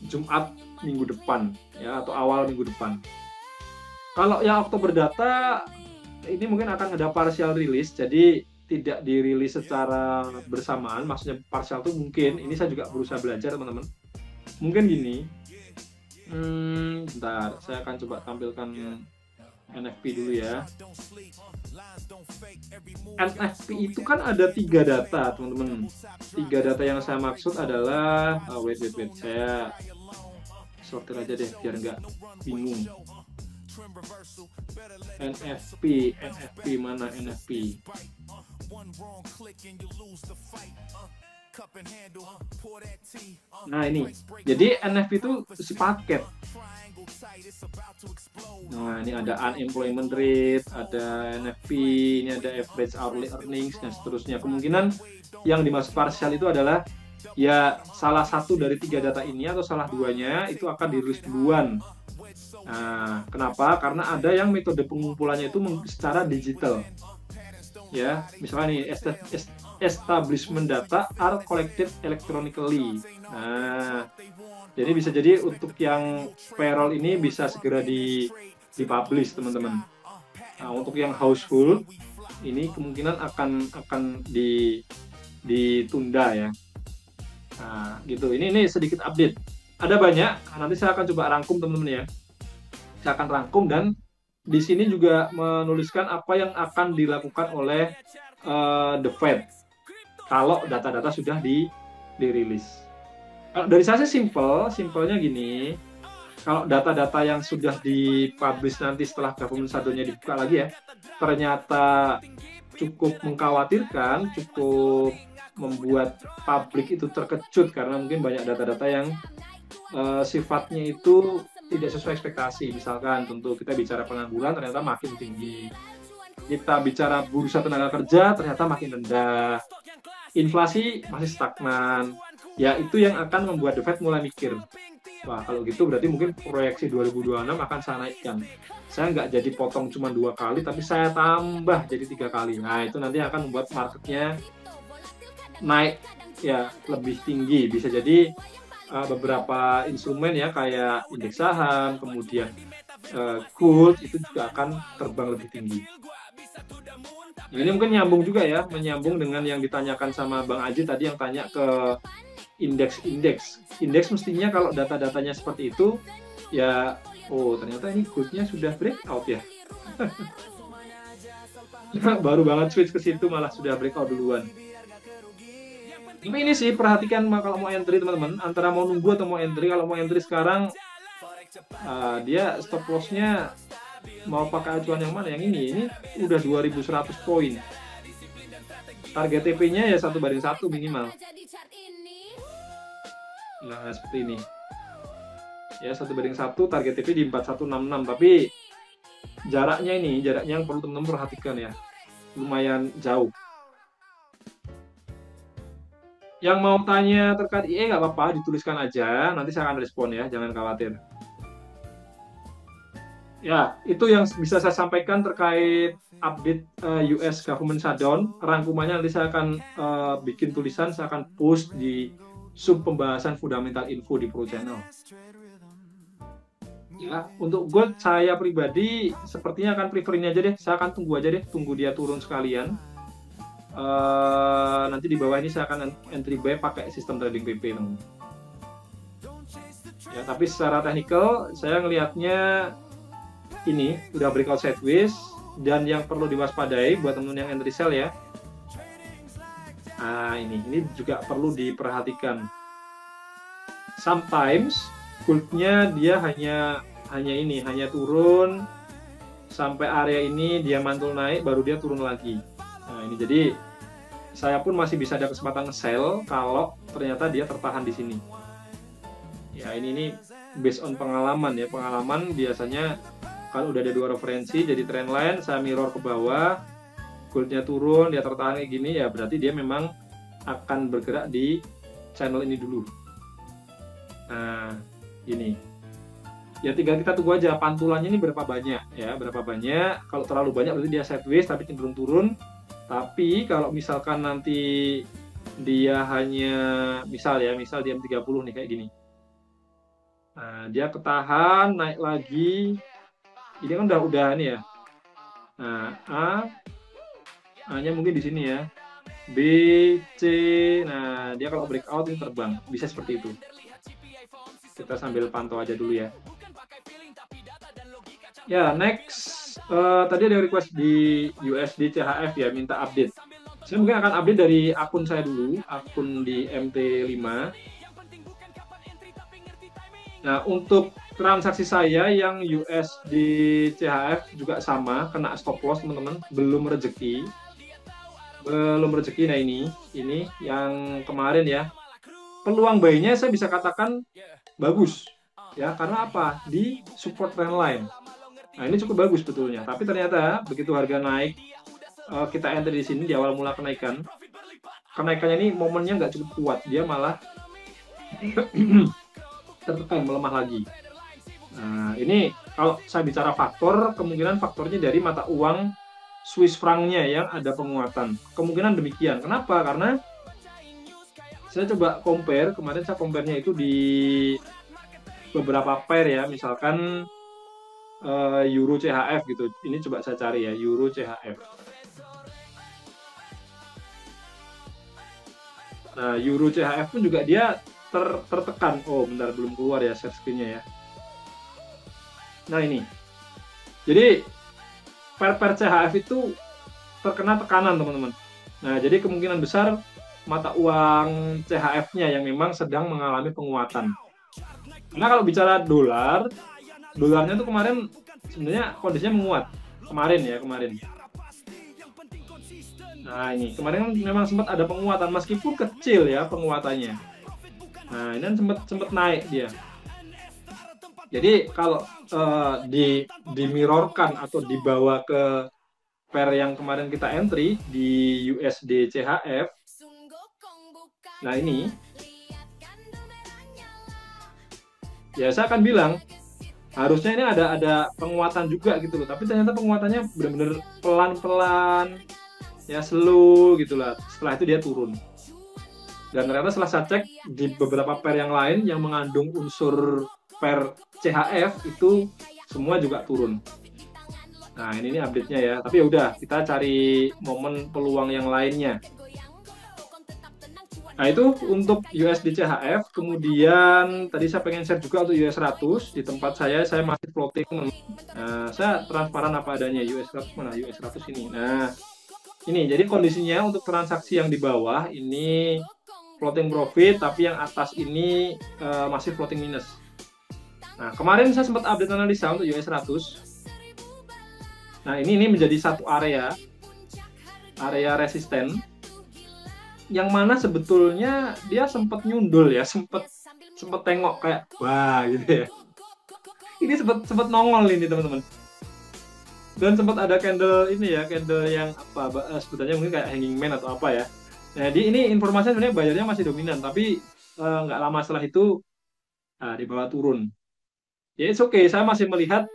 Jumat minggu depan ya, atau awal minggu depan. Kalau yang Oktober data ini mungkin akan ada partial release, jadi tidak dirilis secara bersamaan. Maksudnya partial itu mungkin, ini saya juga berusaha belajar teman-teman. Mungkin gini, bentar, saya akan coba tampilkan NFP dulu ya. NFP itu kan ada 3 data teman-teman. 3 data yang saya maksud adalah, wait, saya sortir aja deh biar nggak bingung. NFP mana NFP? Nah, ini. Jadi NFP itu sepaket. Nah, ini ada unemployment rate, ada NFP, ini ada average hourly earnings dan seterusnya. Kemungkinan yang dimaksud partial itu adalah ya salah satu dari 3 data ini atau salah duanya itu akan dirilis duluan. Nah, kenapa? Karena ada yang metode pengumpulannya itu secara digital. Ya, misalnya nih establishment data are collected electronically. Nah, jadi bisa jadi untuk yang payroll ini bisa segera dipublish teman-teman. Nah, untuk yang household ini kemungkinan akan ditunda ya. Nah, gitu. Ini sedikit update. Ada banyak. Nanti saya akan coba rangkum teman-teman ya. Saya akan rangkum dan di sini juga menuliskan apa yang akan dilakukan oleh the Fed kalau data-data sudah dirilis. Kalau dari saya sih simpelnya gini. Kalau data-data yang sudah dipublish nanti setelah government shutdown-nya dibuka lagi ya, ternyata cukup mengkhawatirkan, cukup membuat publik itu terkejut karena mungkin banyak data-data yang sifatnya itu tidak sesuai ekspektasi. Misalkan tentu kita bicara pengangguran ternyata makin tinggi, kita bicara bursa tenaga kerja ternyata makin rendah, inflasi masih stagnan. Ya itu yang akan membuat The Fed mulai mikir, wah kalau gitu berarti mungkin proyeksi 2026 akan saya naikkan. Saya nggak jadi potong cuma 2 kali, tapi saya tambah jadi 3 kali. Nah itu nanti akan membuat marketnya naik ya lebih tinggi. Bisa jadi beberapa instrumen ya kayak indeks saham, kemudian gold itu juga akan terbang lebih tinggi. Ini mungkin nyambung juga ya, menyambung dengan yang ditanyakan sama Bang Aji tadi yang tanya ke indeks-indeks. Indeks mestinya kalau data-datanya seperti itu, ya, oh ternyata ini goldnya sudah breakout ya. Baru banget switch ke situ malah sudah breakout duluan. Tapi ini sih perhatikan kalau mau entry teman-teman, antara mau nunggu atau mau entry. Kalau mau entry sekarang, dia stop loss-nya mau pakai acuan yang mana? Yang ini udah 2100 poin. Target TP-nya ya 1/1 minimal. Nah, seperti ini. Ya, 1/1, target TP di 4166. Tapi jaraknya yang perlu teman-teman perhatikan ya. Lumayan jauh. Yang mau tanya terkait IE nggak apa-apa, dituliskan aja. Nanti saya akan respon ya, jangan khawatir. Ya, itu yang bisa saya sampaikan terkait update US government shutdown. Rangkumannya nanti saya akan bikin tulisan, saya akan post di sub pembahasan fundamental info di Pro Channel. Ya, untuk gold saya pribadi sepertinya akan prefer ini aja deh. Saya akan tunggu aja deh, tunggu dia turun sekalian. Nanti di bawah ini saya akan entry buy pakai sistem trading PP teman. Ya, tapi secara teknikal saya ngelihatnya ini udah breakout sideways, dan yang perlu diwaspadai buat teman-teman yang entry sell ya. Nah, ini juga perlu diperhatikan. Sometimes goldnya dia hanya turun sampai area ini, dia mantul naik baru dia turun lagi. Nah, ini jadi saya pun masih bisa ada kesempatan sell kalau ternyata dia tertahan di sini. Ya, ini based on pengalaman ya. Pengalaman biasanya kalau udah ada 2 referensi jadi trend line, saya mirror ke bawah, goldnya turun, dia tertahan kayak gini, ya berarti dia memang akan bergerak di channel ini dulu. Nah, ini. Ya tinggal kita tunggu aja pantulannya ini berapa banyak ya, berapa banyak. Kalau terlalu banyak berarti dia sideways tapi cenderung turun. Tapi kalau misalkan nanti dia hanya misal dia 30 nih kayak gini. Nah, dia ketahan naik lagi. Ini kan udah nih ya. Nah, A-nya mungkin di sini ya. B, C. Nah, dia kalau breakout ini terbang. Bisa seperti itu. Kita sambil pantau aja dulu ya. Ya, next. Tadi ada request di USD CHF ya, minta update. Saya mungkin akan update dari akun saya dulu, akun di MT5. Nah, untuk transaksi saya yang USD CHF juga sama, kena stop loss teman-teman, belum rezeki. Nah ini yang kemarin ya. Peluang buy-nya saya bisa katakan bagus. Ya, karena apa? Di support trend line. Nah, ini cukup bagus betulnya. Tapi ternyata begitu harga naik, kita enter di sini di awal mula kenaikan. Kenaikannya ini momennya nggak cukup kuat. Dia malah tertekan, melemah lagi. Nah, ini kalau saya bicara faktor, kemungkinan faktornya dari mata uang Swiss franc-nya yang ada penguatan. Kemungkinan demikian. Kenapa? Karena saya coba compare, kemarin saya compare-nya itu di beberapa pair ya, misalkan Euro CHF gitu. Ini coba saya cari ya, Euro CHF. Nah, Euro CHF pun juga dia tertekan. Oh, bentar, belum keluar ya share screen-nya ya. Nah, ini. Jadi, pair CHF itu terkena tekanan, teman-teman. Nah, jadi kemungkinan besar mata uang CHF-nya yang memang sedang mengalami penguatan. Nah, kalau bicara dolarnya tuh kemarin sebenarnya kondisinya menguat. Kemarin. Nah, ini kemarin memang sempat ada penguatan meskipun kecil ya penguatannya. Nah, ini kan sempat naik dia. Jadi kalau dimirrorkan atau dibawa ke pair yang kemarin kita entry di USD CHF, nah ini ya saya akan bilang harusnya ini ada penguatan juga gitu loh. Tapi ternyata penguatannya benar-benar pelan-pelan, ya slow gitu lah. Setelah itu dia turun. Dan ternyata setelah saya cek di beberapa pair yang lain yang mengandung unsur pair CHF itu semua juga turun. Nah ini update-nya ya. Tapi ya udah kita cari momen peluang yang lainnya. Nah itu untuk USD CHF. Kemudian tadi saya pengen share juga untuk US 100. Di tempat saya masih floating. Nah, saya transparan apa adanya. US 100 mana? US 100 ini. Nah ini jadi kondisinya untuk transaksi yang di bawah ini floating profit, tapi yang atas ini masih floating minus. Nah kemarin saya sempat update analisa untuk US 100. Nah ini menjadi satu area resisten yang mana sebetulnya dia sempat nyundul ya, sempat tengok kayak wah gitu ya. Ini sempat nongol ini teman-teman. Dan sempat ada candle ini ya, candle yang apa sebetulnya mungkin kayak hanging man atau apa ya. Jadi ini informasinya sebenarnya bayarnya masih dominan, tapi nggak lama setelah itu di bawah turun. Ya it's okay, saya masih melihat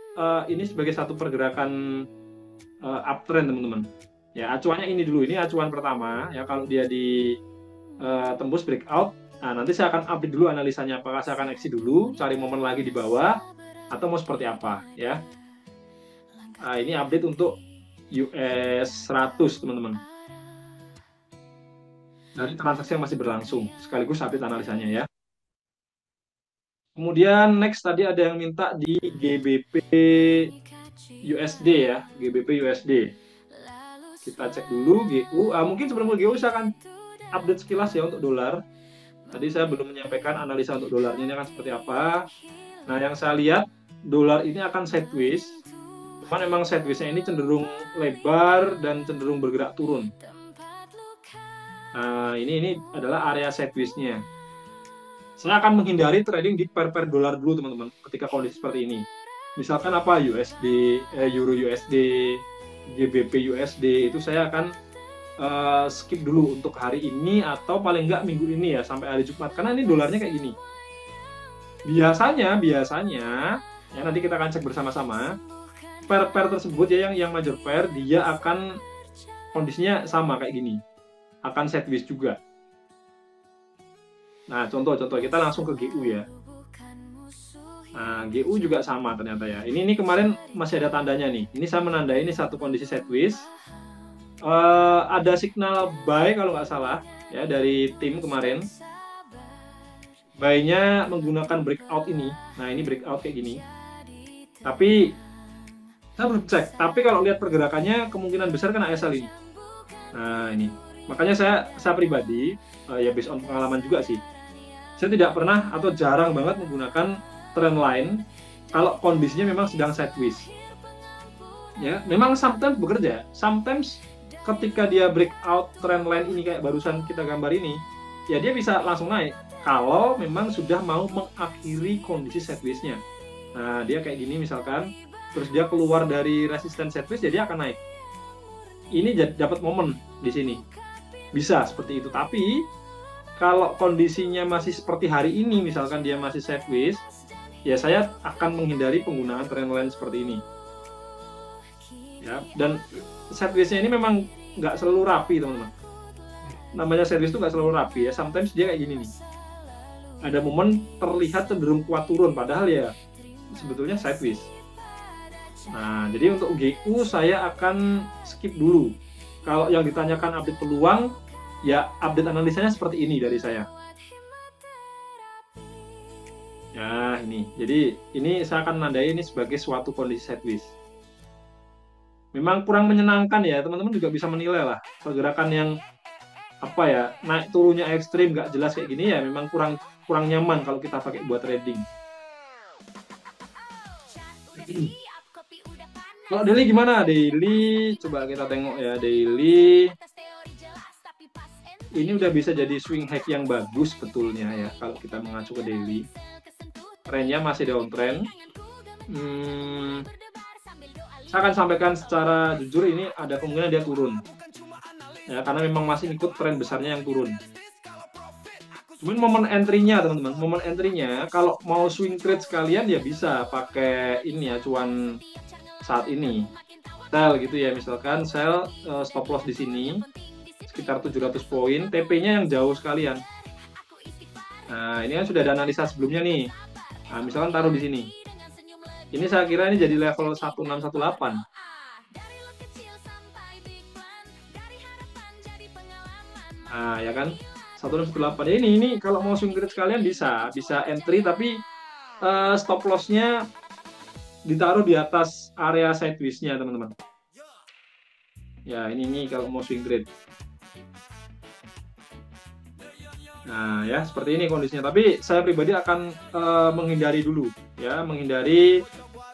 ini sebagai satu pergerakan uptrend teman-teman. Ya acuannya ini dulu, ini acuan pertama ya, kalau dia di tembus breakout, nah nanti saya akan update dulu analisanya, apakah saya akan exit dulu, cari momen lagi di bawah, atau mau seperti apa ya. Nah ini update untuk US 100 teman-teman. Dari transaksi yang masih berlangsung, sekaligus update analisanya ya. Kemudian next tadi ada yang minta di GBP USD ya, GBP USD. Kita cek dulu GU. Mungkin sebelum GU saya akan update sekilas ya untuk dolar. Tadi saya belum menyampaikan analisa untuk dolarnya ini akan seperti apa. Nah yang saya lihat dolar ini akan sideways. Cuman memang sideways-nya ini cenderung lebar dan cenderung bergerak turun. Nah ini adalah area sideways-nya. Saya akan menghindari trading di pair-pair dolar dulu teman-teman ketika kondisi seperti ini. Misalkan apa USD, Euro USD, GBP USD, itu saya akan skip dulu untuk hari ini atau paling enggak minggu ini ya, sampai hari Jumat, karena ini dolarnya kayak gini. Biasanya ya nanti kita akan cek bersama-sama pair-pair tersebut ya, yang major pair dia akan kondisinya sama kayak gini, akan sideways juga. Nah contoh kita langsung ke GU ya. Nah GU juga sama ternyata ya. Ini kemarin masih ada tandanya nih. Ini saya menandai ini satu kondisi sideways. Ada signal buy kalau nggak salah ya dari tim kemarin. Buy-nya menggunakan breakout ini. Nah ini breakout kayak gini. Tapi saya belum cek. Tapi kalau lihat pergerakannya kemungkinan besar kena SL ini. Nah ini. Makanya saya pribadi ya based on pengalaman juga sih. Saya tidak pernah atau jarang banget menggunakan trend line kalau kondisinya memang sedang sideways. Ya, memang sometimes bekerja. Sometimes ketika dia breakout trend line ini kayak barusan kita gambar ini, ya dia bisa langsung naik kalau memang sudah mau mengakhiri kondisi sideways-nya. Nah, dia kayak gini misalkan, terus dia keluar dari resisten sideways, jadi dia akan naik. Ini dapat momen di sini. Bisa seperti itu, tapi kalau kondisinya masih seperti hari ini, misalkan dia masih sideways, ya saya akan menghindari penggunaan trend line seperti ini. Ya, dan sideways-nya ini memang nggak selalu rapi, teman-teman. Namanya sideways itu nggak selalu rapi ya. Sometimes dia kayak gini nih. Ada momen terlihat cenderung kuat turun, padahal ya sebetulnya sideways. Nah, jadi untuk GU saya akan skip dulu. Kalau yang ditanyakan update peluang, ya update analisanya seperti ini dari saya. Ya ini, jadi ini saya akan menandai ini sebagai suatu kondisi sideways. Memang kurang menyenangkan ya, teman-teman juga bisa menilai lah pergerakan yang apa ya, naik turunnya ekstrim nggak jelas kayak gini ya, memang kurang nyaman kalau kita pakai buat trading. Kalau daily gimana? Daily coba kita tengok ya, daily ini udah bisa jadi swing hack yang bagus betulnya ya kalau kita mengacu ke daily. Trennya masih downtrend. Saya akan sampaikan secara jujur ini ada kemungkinan dia turun. Ya, karena memang masih ikut tren besarnya yang turun. Cuman momen entry-nya teman-teman, momen entry-nya kalau mau swing trade sekalian ya bisa pakai ini ya, cuan saat ini. Sell gitu ya, misalkan sell stop loss di sini sekitar 700 poin, TP-nya yang jauh sekalian. Nah, ini kan sudah ada analisa sebelumnya nih. Nah, misalkan taruh di sini. Ini saya kira ini jadi level 1618. Nah, ya kan? 1618. Ya, ini kalau mau swing trade sekalian bisa entry tapi stop loss-nya ditaruh di atas area sideways-nya, teman-teman. Ya, ini kalau mau swing trade. Nah, ya seperti ini kondisinya. Tapi saya pribadi akan menghindari dulu, ya, menghindari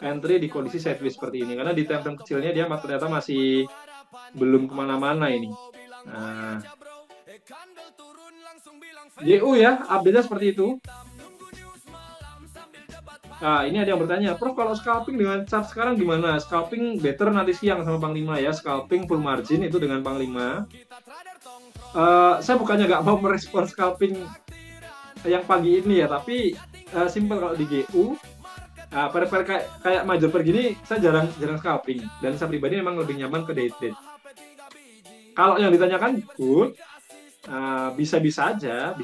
entry di kondisi sideways seperti ini karena di time-frame kecilnya dia ternyata masih belum kemana-mana ini. Nah, YU ya, update-nya seperti itu. Nah, ini ada yang bertanya, Prof, kalau scalping dengan chart sekarang gimana? Scalping better nanti siang sama Panglima ya. Scalping full margin itu dengan Panglima. Saya bukannya nggak mau merespon scalping yang pagi ini ya, tapi simple kalau di GU, kayak major per gini, saya jarang scalping. Dan saya pribadi memang lebih nyaman ke day trade. Kalau yang ditanyakan good, bisa-bisa aja.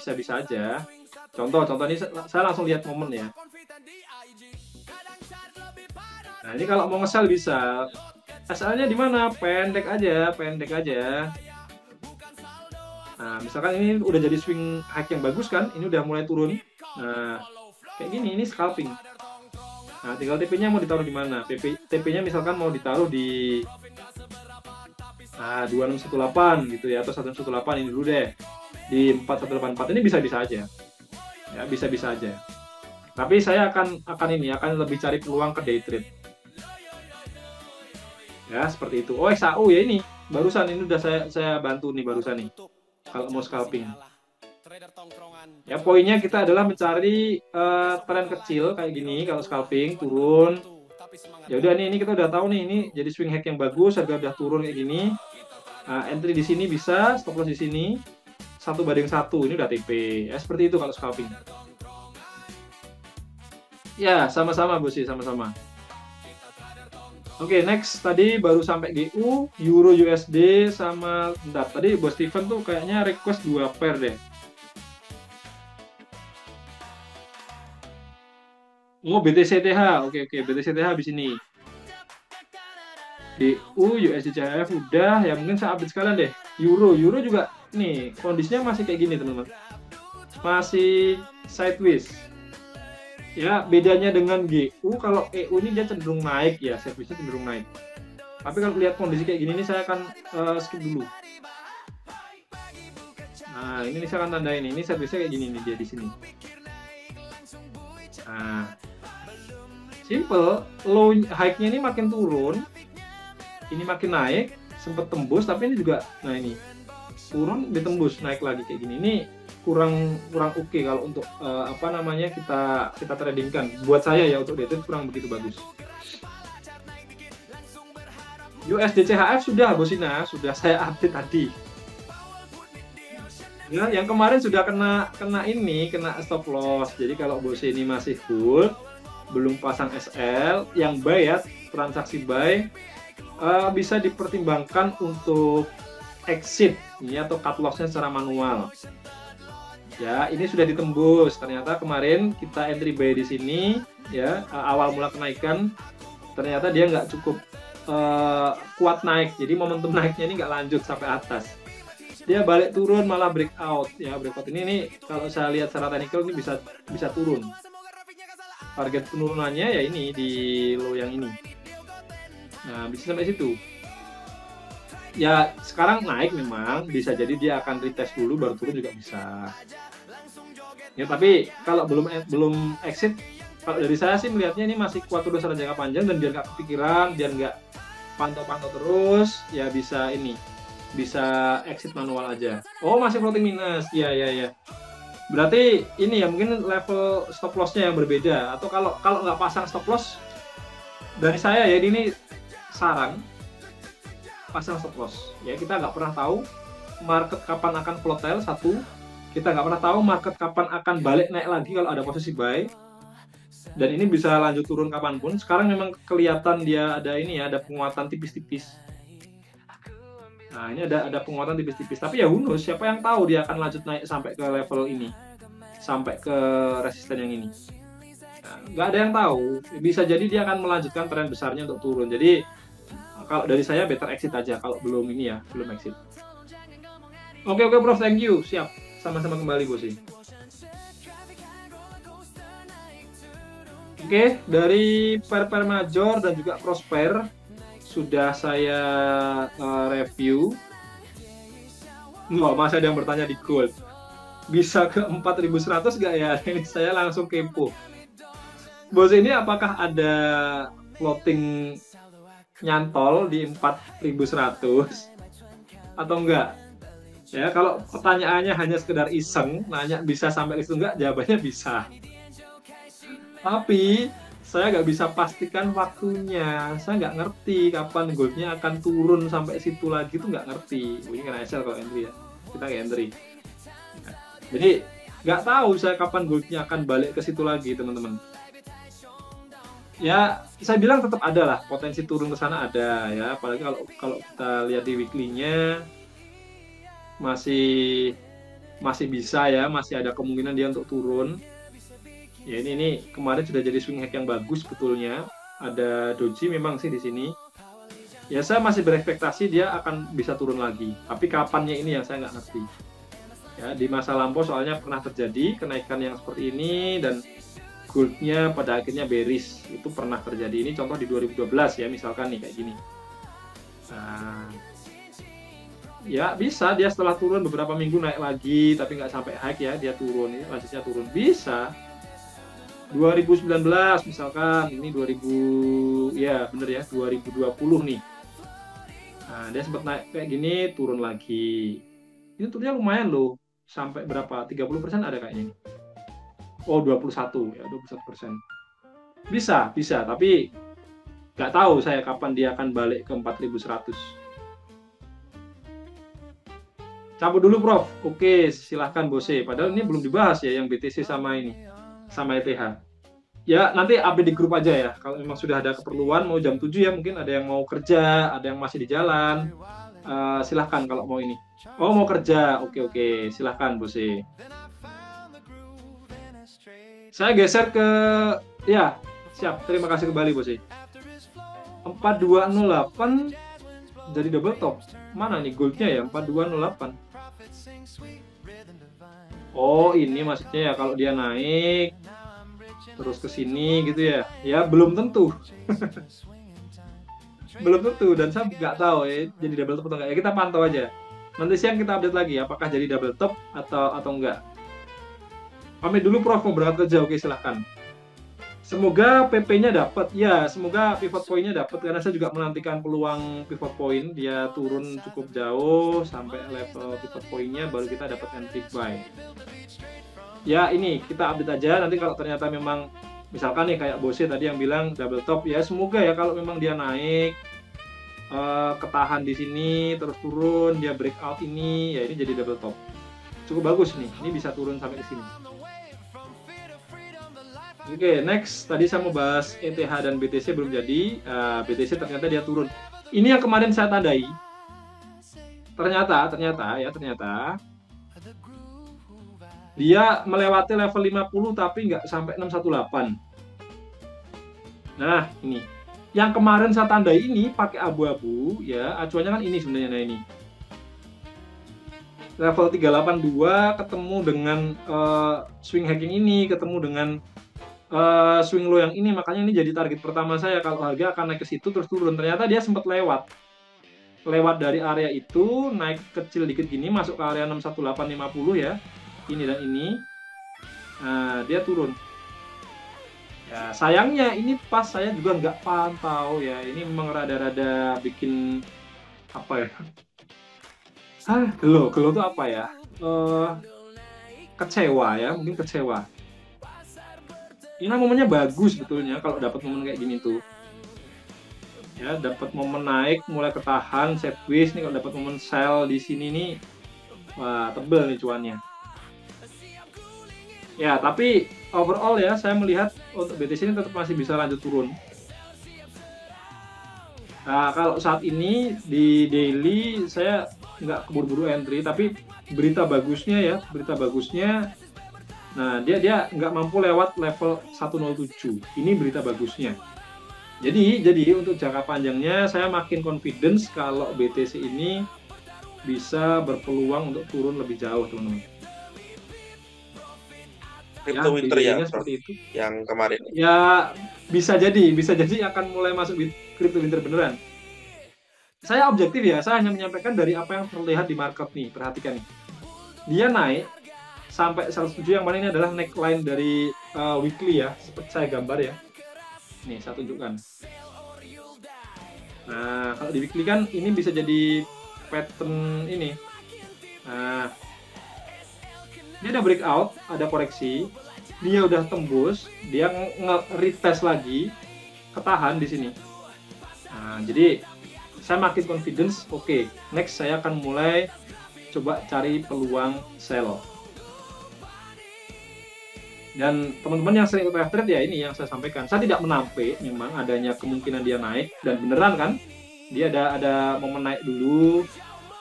Contoh ini saya langsung lihat momen ya. Nah, ini kalau mau nge-sell bisa. SL-nya di mana? Pendek aja. Nah, misalkan ini udah jadi swing high yang bagus kan, ini udah mulai turun. Nah, kayak gini, ini scalping. Nah, tinggal TP-nya mau ditaruh di mana? TP-nya misalkan mau ditaruh di 2618 gitu ya, atau 118 ini dulu deh. Di 4184 ini bisa-bisa aja. Ya, bisa-bisa aja. Tapi saya akan lebih cari peluang ke day trade. Ya, seperti itu. Oh, XAU ya ini. Barusan ini udah saya bantu nih barusan nih. Kalau mau scalping. Ya, poinnya kita adalah mencari tren kecil kayak gini kalau scalping turun. Ya udah nih, ini kita udah tahu nih, ini jadi swing high yang bagus, harga udah turun kayak gini. Entry di sini bisa, stop loss di sini. 1/1, ini udah TP. Ya, seperti itu kalau scalping. Ya, sama-sama Bos, sama-sama. Oke, next tadi baru sampai GU, Euro USD sama bentar. Tadi Bos Steven tuh kayaknya request 2 pair deh. Oh, BTCTH. Oke, BTCTH habis ini. GU, USD CHF udah, ya mungkin saya update sekalian deh. Euro juga nih, kondisinya masih kayak gini, teman-teman. Masih sideways. Ya, bedanya dengan GU, kalau EU ini dia cenderung naik ya, servisnya cenderung naik. Tapi kalau lihat kondisi kayak gini, ini saya akan skip dulu. Nah, ini saya akan tandain ini servisnya kayak gini nih dia di sini. Nah, simple, low high-nya ini makin turun, ini makin naik, sempat tembus, tapi ini juga, nah ini turun, ditembus, naik lagi kayak gini. Ini kurang oke kalau untuk kita tradingkan. Buat saya ya untuk day trade kurang begitu bagus. USD CHF sudah Bosina, sudah saya update tadi. Ya, yang kemarin sudah kena stop loss. Jadi kalau Bos ini masih full, belum pasang SL, yang buy ya, transaksi buy bisa dipertimbangkan untuk exit ini atau cut loss-nya secara manual. Ya, ini sudah ditembus. Ternyata kemarin kita entry buy di sini, ya, awal mula kenaikan, ternyata dia nggak cukup kuat naik. Jadi momentum naiknya ini nggak lanjut sampai atas. Dia balik turun malah breakout. Ya, breakout ini kalau saya lihat secara teknikal ini bisa turun. Target penurunannya ya ini di low yang ini. Nah, bisa sampai situ. Ya, sekarang naik memang, bisa jadi dia akan retest dulu baru turun juga bisa. Ya, tapi kalau belum exit, kalau dari saya sih melihatnya ini masih kuat terus secara jangka panjang, dan biar nggak kepikiran, biar nggak pantau-pantau terus, ya bisa exit manual aja. Oh, masih floating minus. Iya. Berarti ini ya mungkin level stop loss-nya yang berbeda, atau kalau nggak pasang stop loss dari saya ya, ini saran pasang stop loss. Ya, kita nggak pernah tahu market kapan akan volatile, satu. Kita nggak pernah tahu market kapan akan balik naik lagi kalau ada posisi buy. Dan ini bisa lanjut turun kapanpun. Sekarang memang kelihatan dia ada ini ya, ada penguatan tipis-tipis. Nah, ini ada penguatan tipis-tipis. Tapi ya who knows, siapa yang tahu dia akan lanjut naik sampai ke level ini. Sampai ke resisten yang ini. Nah, nggak ada yang tahu. Bisa jadi dia akan melanjutkan tren besarnya untuk turun. Jadi kalau dari saya better exit aja kalau belum ini ya, belum exit. Oke, Prof, thank you. Siap. Sama-sama kembali, Bos. Oke, dari pair-pair major dan juga cross pair sudah saya review. Masih ada yang bertanya di gold. Bisa ke 4.100 nggak ya? Ini saya langsung kepo. Bos, ini apakah ada floating nyantol di 4.100 atau enggak? Ya, kalau pertanyaannya hanya sekedar iseng, nanya bisa sampai itu enggak, jawabannya bisa. Tapi saya nggak bisa pastikan waktunya. Saya nggak ngerti kapan goldnya akan turun sampai situ lagi, tuh nggak ngerti. Ini kan Excel kalau entry ya, kita nggak entry. Jadi nggak tahu saya kapan goldnya akan balik ke situ lagi, teman-teman. Ya, saya bilang tetap ada lah potensi turun ke sana ada ya. Apalagi kalau kita lihat di weekly-nya masih bisa ya, masih ada kemungkinan dia untuk turun. Ya ini kemarin sudah jadi swing hack yang bagus betulnya. Ada doji memang sih di sini. Ya saya masih berekspektasi dia akan bisa turun lagi. Tapi kapannya ini yang saya nggak ngerti. Ya di masa lampau soalnya pernah terjadi kenaikan yang seperti ini dan goldnya pada akhirnya bearish. Itu pernah terjadi. Ini contoh di 2012 ya misalkan nih kayak gini. Nah, ya bisa dia setelah turun beberapa minggu naik lagi tapi nggak sampai high ya, dia turun, ini lanjutnya turun, bisa. 2019 misalkan, ini 2000 ya bener ya 2020 nih. Nah, dia sempat naik kayak gini, turun lagi. Ini turunnya lumayan loh, sampai berapa? 30% ada kayaknya ini. Oh, 21 ya, 21%. Bisa, tapi nggak tahu saya kapan dia akan balik ke 4.100. Cabut dulu, Prof. Oke, silahkan Bose. Padahal ini belum dibahas ya yang BTC sama ini, sama ETH. Ya, nanti update di grup aja ya. Kalau memang sudah ada keperluan, mau jam 7 ya, mungkin ada yang mau kerja, ada yang masih di jalan. Silahkan kalau mau ini. Oh, mau kerja. Oke. Silahkan, Bose. Saya geser ke... Ya, siap. Terima kasih kembali, Bose. 4208 jadi double top. Mana nih goldnya ya? 4208. Oh, ini maksudnya ya kalau dia naik terus ke sini gitu ya. Ya belum tentu. Belum tentu dan saya nggak tahu ya jadi double top atau enggak. Ya kita pantau aja. Nanti siang kita update lagi apakah jadi double top atau enggak. Pamit dulu Prof, mau berangkat kerja. Oke, silahkan. Semoga PP-nya dapat. Ya, semoga pivot point-nya dapat karena saya juga menantikan peluang pivot point dia turun cukup jauh sampai level pivot point-nya baru kita dapat entry buy. Ya ini kita update aja, nanti kalau ternyata memang misalkan nih kayak Bose tadi yang bilang double top, ya semoga ya kalau memang dia naik ketahan di sini terus turun, dia breakout ini ya ini jadi double top cukup bagus nih, ini bisa turun sampai ke sini. Oke, next tadi saya mau bahas ETH dan BTC belum jadi. BTC ternyata dia turun, ini yang kemarin saya tandai. Ternyata dia melewati level 50 tapi nggak sampai 618. Nah, ini. Yang kemarin saya tandai ini pakai abu-abu, ya, acuannya kan ini sebenarnya, nah ini. Level 382 ketemu dengan swing hacking ini, ketemu dengan swing low yang ini, makanya ini jadi target pertama saya kalau harga akan naik ke situ terus turun. Ternyata dia sempat lewat dari area itu, naik kecil dikit gini, masuk ke area 61850 ya. Ini dan ini, nah dia turun. Ya sayangnya ini pas saya juga nggak pantau ya, ini memang rada-rada bikin apa ya? Gelo tuh apa ya? Kecewa ya, mungkin kecewa. Ini momennya bagus betulnya kalau dapat momen kayak gini tuh. Ya dapat momen naik, mulai ketahan, sideways nih kalau dapat momen sell di sini nih, wah tebel nih cuannya. Ya, tapi overall ya saya melihat untuk BTC ini tetap masih bisa lanjut turun. Nah, kalau saat ini di daily saya nggak keburu-buru entry, tapi berita bagusnya ya, berita bagusnya. Nah, dia nggak mampu lewat level 107. Ini berita bagusnya. Jadi untuk jangka panjangnya saya makin confidence kalau BTC ini bisa berpeluang untuk turun lebih jauh, teman-teman. Crypto Ya, di winter ya, daily-nya Prof. seperti itu. Yang kemarin. Ya, bisa jadi akan mulai masuk di crypto winter beneran. Saya objektif ya, saya hanya menyampaikan dari apa yang terlihat di market nih. Perhatikan nih. Dia naik sampai 107, yang mana ini adalah neckline dari weekly ya, seperti saya gambar ya. Nih, saya tunjukkan. Nah, kalau di weekly kan ini bisa jadi pattern ini. Nah, ini ada breakout, ada koreksi. Dia udah tembus, dia nge-retest lagi, ketahan di sini. Nah, jadi saya makin confidence, oke, next saya akan mulai coba cari peluang sell. Dan teman-teman yang sering live trade ya ini yang saya sampaikan. Saya tidak menampik memang adanya kemungkinan dia naik, dan beneran kan dia ada momen naik dulu,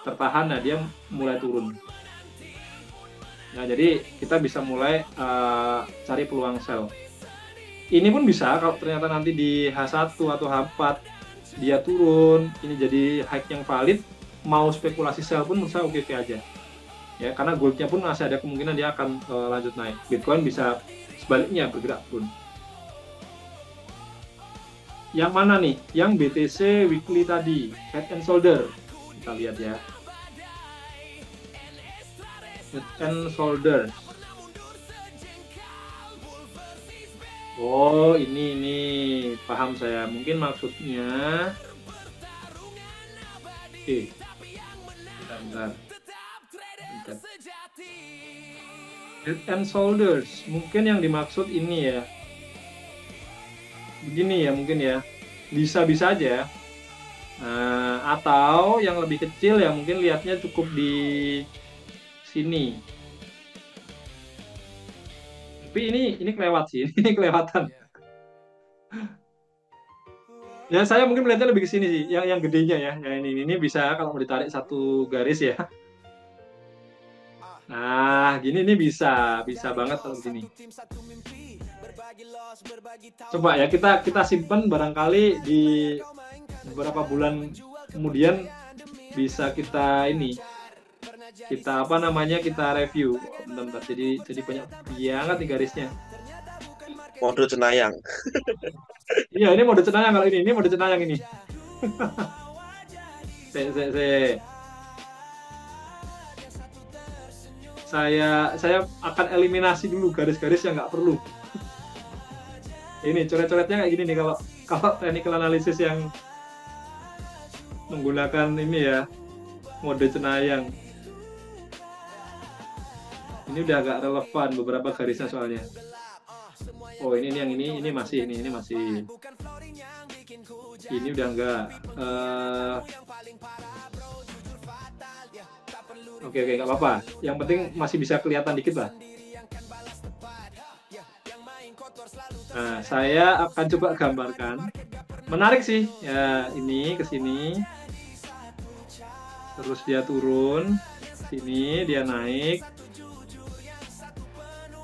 tertahan, nah dia mulai turun. Nah, jadi kita bisa mulai cari peluang sell. Ini pun bisa kalau ternyata nanti di H1 atau H4 dia turun, ini jadi high yang valid, mau spekulasi sell pun menurut saya oke-oke aja. Ya, karena goldnya pun masih ada kemungkinan dia akan lanjut naik. Bitcoin bisa sebaliknya bergerak turun. Yang mana nih? Yang BTC weekly tadi, head and shoulder. Kita lihat ya. Head and shoulder. Oh, ini paham saya. Mungkin maksudnya, bentar. Head and shoulders, mungkin yang dimaksud ini ya. Begini ya mungkin ya. Bisa-bisa aja. Atau yang lebih kecil ya mungkin lihatnya cukup di sini. Tapi ini kelewat sih, ini kelewatan. Ya saya mungkin melihatnya lebih ke sini sih, yang gedenya ya. Ya ini bisa kalau mau ditarik satu garis ya. Nah, gini ini bisa banget kalau begini. Coba ya kita simpen, barangkali di beberapa bulan kemudian bisa kita ini, kita apa namanya, kita review. Bentar, jadi banyak banget nih garisnya. Mode cenayang. Iya, ini mode cenayang, kalau ini mode cenayang ini. Se. Saya akan eliminasi dulu garis-garis yang nggak perlu. Ini coret-coretnya kayak gini nih, kalau technical analysis yang menggunakan ini ya, mode cenayang. Ini udah agak relevan beberapa garisnya soalnya. Oh, ini yang ini masih ini masih. Ini udah enggak. Oke, nggak apa-apa. Yang penting masih bisa kelihatan dikit lah. Nah, saya akan coba gambarkan. Menarik sih. Ya, ini ke sini. Terus dia turun. Sini dia naik.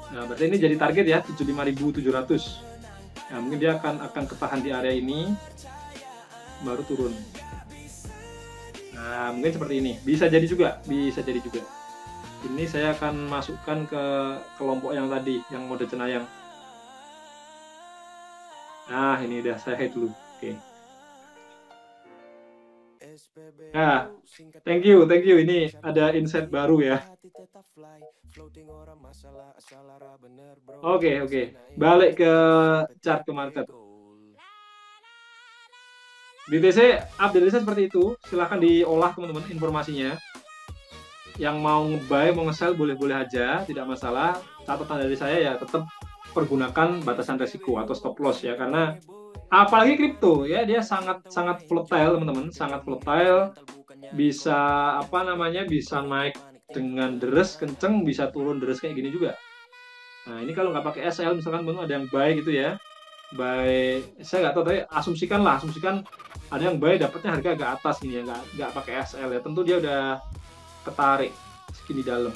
Nah, berarti ini jadi target ya, 75.700. Nah, mungkin dia akan ketahan di area ini, baru turun. Nah, mungkin seperti ini. Bisa jadi juga. Ini saya akan masukkan ke kelompok yang tadi, yang mode cenayang. Nah, ini udah saya hide dulu. Oke. Nah, thank you. Ini ada insight baru ya. Oke. Balik ke chart ke market. BTC update-nya seperti itu. Silahkan diolah teman-teman informasinya. Yang mau nge-buy, mau nge-sell boleh-boleh aja, tidak masalah. Catatan dari saya ya tetap pergunakan batasan resiko atau stop loss ya, karena apalagi kripto ya, dia sangat volatile teman-teman, sangat volatile. Bisa bisa naik dengan deres kenceng, bisa turun deres kayak gini juga. Nah, ini kalau nggak pakai SL, misalkan teman-teman ada yang buy gitu ya, buy, saya nggak tahu, tapi asumsikan ada yang buy dapatnya harga agak atas nih ya, nggak pakai SL ya, tentu dia udah ketarik segini dalam.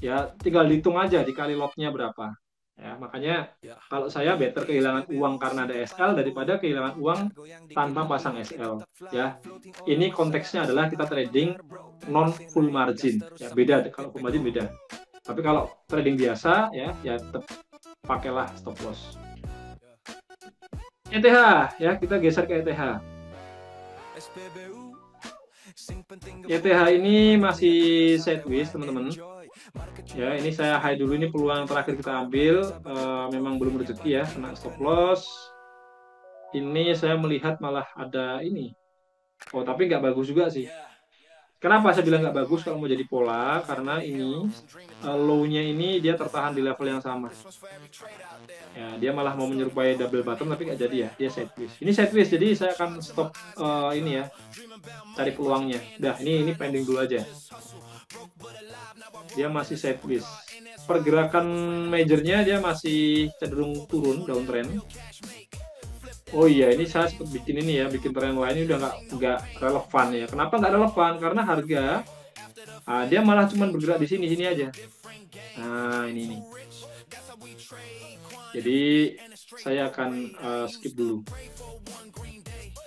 Ya, tinggal dihitung aja dikali lotnya berapa. Ya, makanya kalau saya better kehilangan uang karena ada SL daripada kehilangan uang tanpa pasang SL. Ya, ini konteksnya adalah kita trading non full margin. Ya, beda kalau full margin beda. Tapi kalau trading biasa ya tetap pakailah stop loss. ETH ya, kita geser ke ETH. ETH ini masih sideways teman-teman. Ya, ini saya high dulu, ini peluang terakhir kita ambil. Memang belum rezeki ya, kena stop loss. Ini saya melihat malah ada ini. Oh, tapi nggak bagus juga sih. Kenapa saya bilang nggak bagus kalau mau jadi pola? Karena ini low-nya ini dia tertahan di level yang sama. Ya, dia malah mau menyerupai double bottom tapi nggak jadi ya. Dia sideways. Ini sideways, jadi saya akan stop ini ya. Cari peluangnya. Udah, ini pending dulu aja. Dia masih sideways. Pergerakan majornya dia masih cenderung turun, downtrend. Oh iya, ini saya sempat bikin ini ya, bikin tren lain ini udah nggak relevan ya. Kenapa nggak relevan? Karena harga dia malah cuma bergerak di sini aja. Nah, ini. Jadi saya akan skip dulu.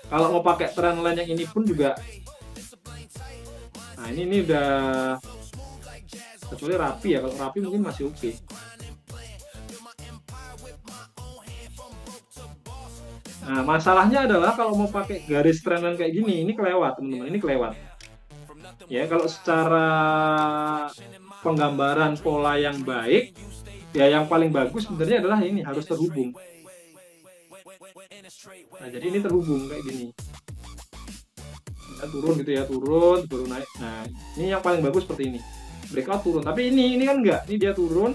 Kalau mau pakai tren lain yang ini pun juga. Nah, ini udah kecuali rapi ya. Kalau rapi mungkin masih oke. Nah, masalahnya adalah kalau mau pakai garis trenan kayak gini, ini kelewat teman-teman, ini kelewat. Ya, kalau secara penggambaran pola yang baik, ya yang paling bagus sebenarnya adalah ini harus terhubung. Nah, jadi ini terhubung kayak gini. Nah, turun gitu ya, turun, baru naik. Nah, ini yang paling bagus seperti ini. Breakout turun, tapi ini kan enggak. Ini dia turun,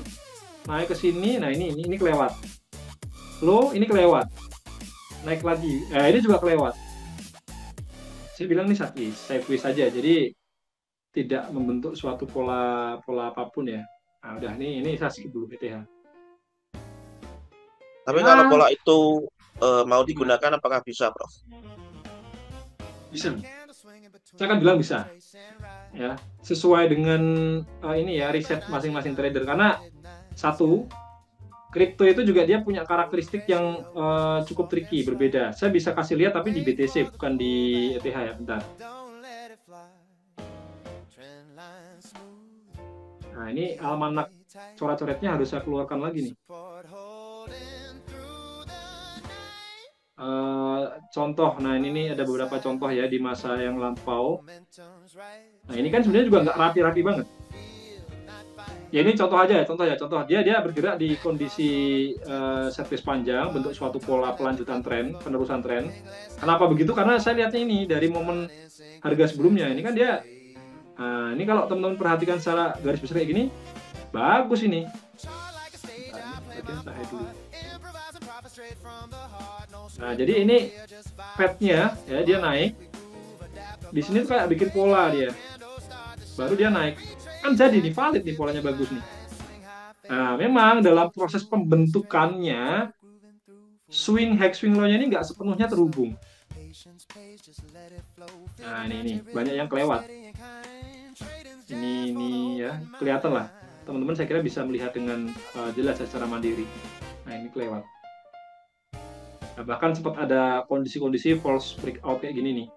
naik ke sini. Nah, ini kelewat. Low, ini kelewat. Naik lagi, ini juga kelewat. Saya bilang ini sideways saja, jadi tidak membentuk suatu pola apapun ya. Nah, udah ini saya skip dulu ETH. Tapi kalau pola itu mau digunakan apakah bisa, Prof? Bisa. Saya akan bilang bisa. Ya, sesuai dengan ini ya riset masing-masing trader, karena satu, kripto itu juga dia punya karakteristik yang cukup tricky, berbeda. Saya bisa kasih lihat tapi di BTC bukan di ETH ya, bentar. Nah, ini almanak coret-coretnya harus saya keluarkan lagi nih. Contoh, nah ini ada beberapa contoh ya di masa yang lampau. Nah, ini kan sebenarnya juga nggak rapi-rapi banget. Ya, ini contoh aja ya, contoh dia bergerak di kondisi sideways panjang, bentuk suatu pola pelanjutan tren, penerusan tren. Kenapa begitu? Karena saya lihatnya ini dari momen harga sebelumnya, ini kan dia, nah, ini kalau teman-teman perhatikan secara garis besar kayak gini, bagus ini. Nah, jadi ini fat-nya ya, dia naik. Di sini tuh kayak bikin pola dia. Baru dia naik. Kan jadi nih, valid nih, polanya bagus nih. Nah, memang dalam proses pembentukannya swing low-nya ini nggak sepenuhnya terhubung. Nah, ini banyak yang kelewat. Ini ya, kelihatan lah. Teman-teman saya kira bisa melihat dengan jelas secara mandiri. Nah, ini kelewat. Nah, bahkan sempat ada kondisi-kondisi false breakout kayak gini nih.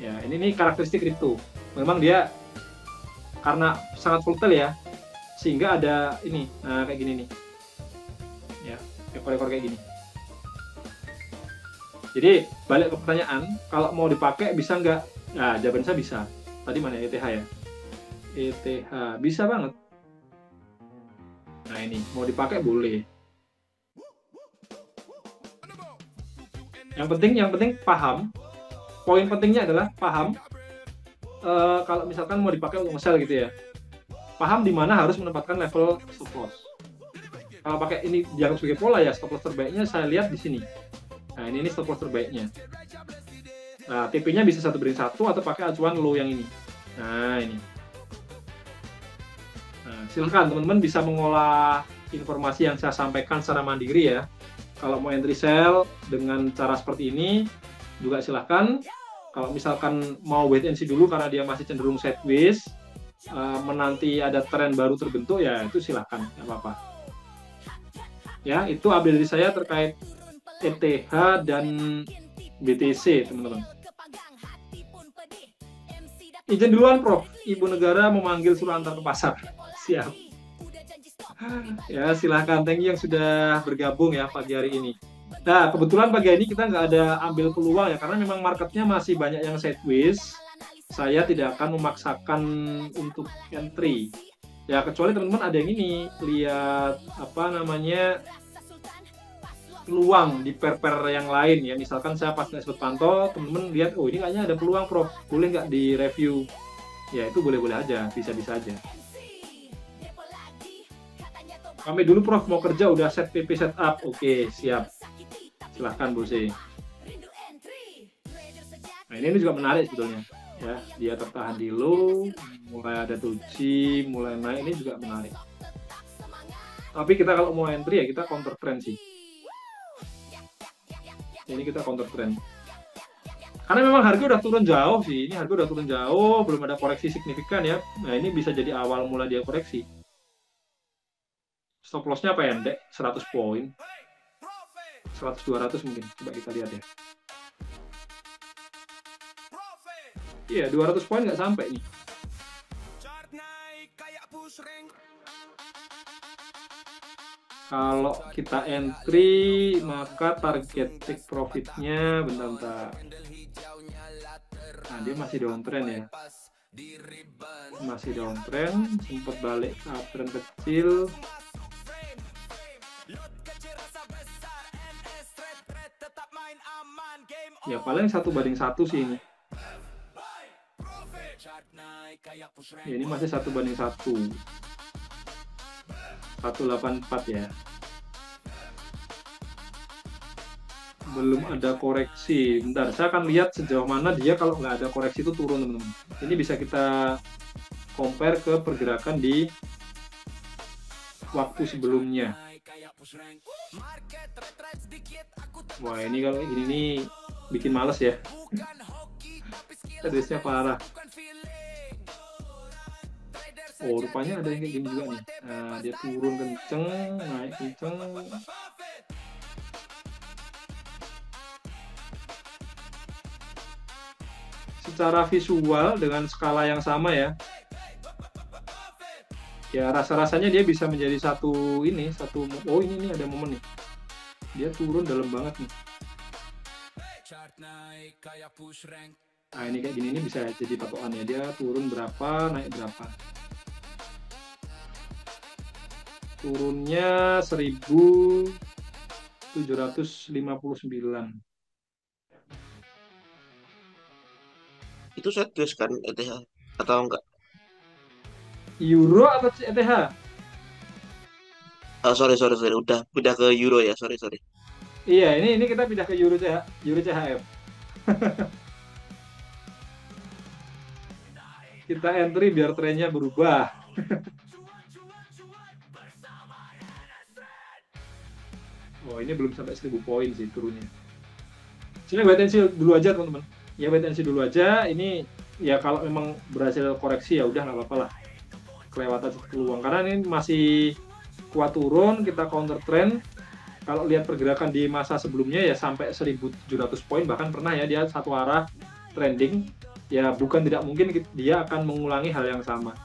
Ya, ini karakteristik kripto. Memang dia karena sangat volatile ya, sehingga ada ini, nah kayak gini nih. Ya, ekor-ekor kayak gini. Jadi, balik ke pertanyaan, kalau mau dipakai bisa nggak? Nah, jawaban saya bisa. Tadi mana ETH ya? ETH, bisa banget. Nah, ini, mau dipakai boleh. Yang penting paham. Poin pentingnya adalah paham. Kalau misalkan mau dipakai untuk nge-sell gitu ya, paham di mana harus menempatkan level stop loss. Kalau pakai ini dianggap sebagai pola ya, stop loss terbaiknya saya lihat di sini. Nah, ini stop loss terbaiknya. Nah, TP-nya bisa 1/1 atau pakai acuan low yang ini. Nah, ini. Nah, silahkan teman-teman bisa mengolah informasi yang saya sampaikan secara mandiri ya. Kalau mau entry sell dengan cara seperti ini juga silahkan. Kalau misalkan mau wait and see dulu karena dia masih cenderung sideways, menanti ada tren baru terbentuk ya itu silahkan, nggak apa-apa. Ya, itu update dari saya terkait ETH dan BTC, teman-teman. Izin duluan, Prof. Ibu negara memanggil suruh antar ke pasar. Siap. Ya, silahkan. Thank you yang sudah bergabung ya pagi hari ini. Nah, kebetulan pagi ini kita nggak ada ambil peluang ya, karena memang marketnya masih banyak yang sideways. Saya tidak akan memaksakan untuk entry. Ya, kecuali teman-teman ada yang ini, lihat apa namanya, peluang di pair-pair yang lain ya. Misalkan saya pas sebut pantau, teman-teman lihat, oh ini kayaknya ada peluang, Prof. Boleh nggak di review? Ya, itu boleh-boleh aja, bisa-bisa aja. Kami dulu, Prof, mau kerja udah set PP setup. Oke, siap. Silahkan, Bose. Nah, ini juga menarik sebetulnya. Ya, dia tertahan di low, mulai ada doji, mulai naik, ini juga menarik. Tapi kita kalau mau entry ya kita counter trend sih. Ini kita counter trend. Karena memang harga udah turun jauh sih. Ini harga udah turun jauh, belum ada koreksi signifikan ya. Nah, ini bisa jadi awal mula dia koreksi. Stop loss-nya pendek, 100 poin. 100-200 mungkin. Coba kita lihat ya. Iya, 200 poin nggak sampai nih. Kalau kita entry, maka target take profitnya bentar-bentar. Nah, dia masih downtrend ya. Masih downtrend, sempat balik ke uptrend kecil. Ya paling 1/1 sih ini. Ya, ini masih 1/1. 184 ya. Belum ada koreksi. Bentar, saya akan lihat sejauh mana dia kalau nggak ada koreksi itu turun, teman-teman. Ini bisa kita compare ke pergerakan di waktu sebelumnya. Wah, ini kalau ini nih bikin males ya. Tradesnya parah. Oh, rupanya ada yang kayak gini juga nih. Nah, dia turun kenceng, naik kenceng. Secara visual dengan skala yang sama ya. Ya, rasa-rasanya dia bisa menjadi satu, oh ini nih ada momen nih. Dia turun dalam banget nih. Nah, ini kayak gini ini bisa jadi patokan ya. Dia turun berapa, naik berapa. Turunnya 1759. Itu serius kan ETH atau enggak? Euro atau ETH? Sorry. Udah ke euro ya. Sorry. Iya, ini kita pindah ke Euro CHF. Kita entry biar trennya berubah. Oh, ini belum sampai 1000 poin sih turunnya. Sini wait and see dulu aja, teman-teman. Ya, wait and see dulu aja. Ini ya kalau memang berhasil koreksi ya udah nggak apa-apa lah. Kelewatan peluang karena ini masih kuat turun, kita counter trend. Kalau lihat pergerakan di masa sebelumnya ya sampai 1700 poin, bahkan pernah ya dia satu arah trending. Ya bukan tidak mungkin dia akan mengulangi hal yang sama.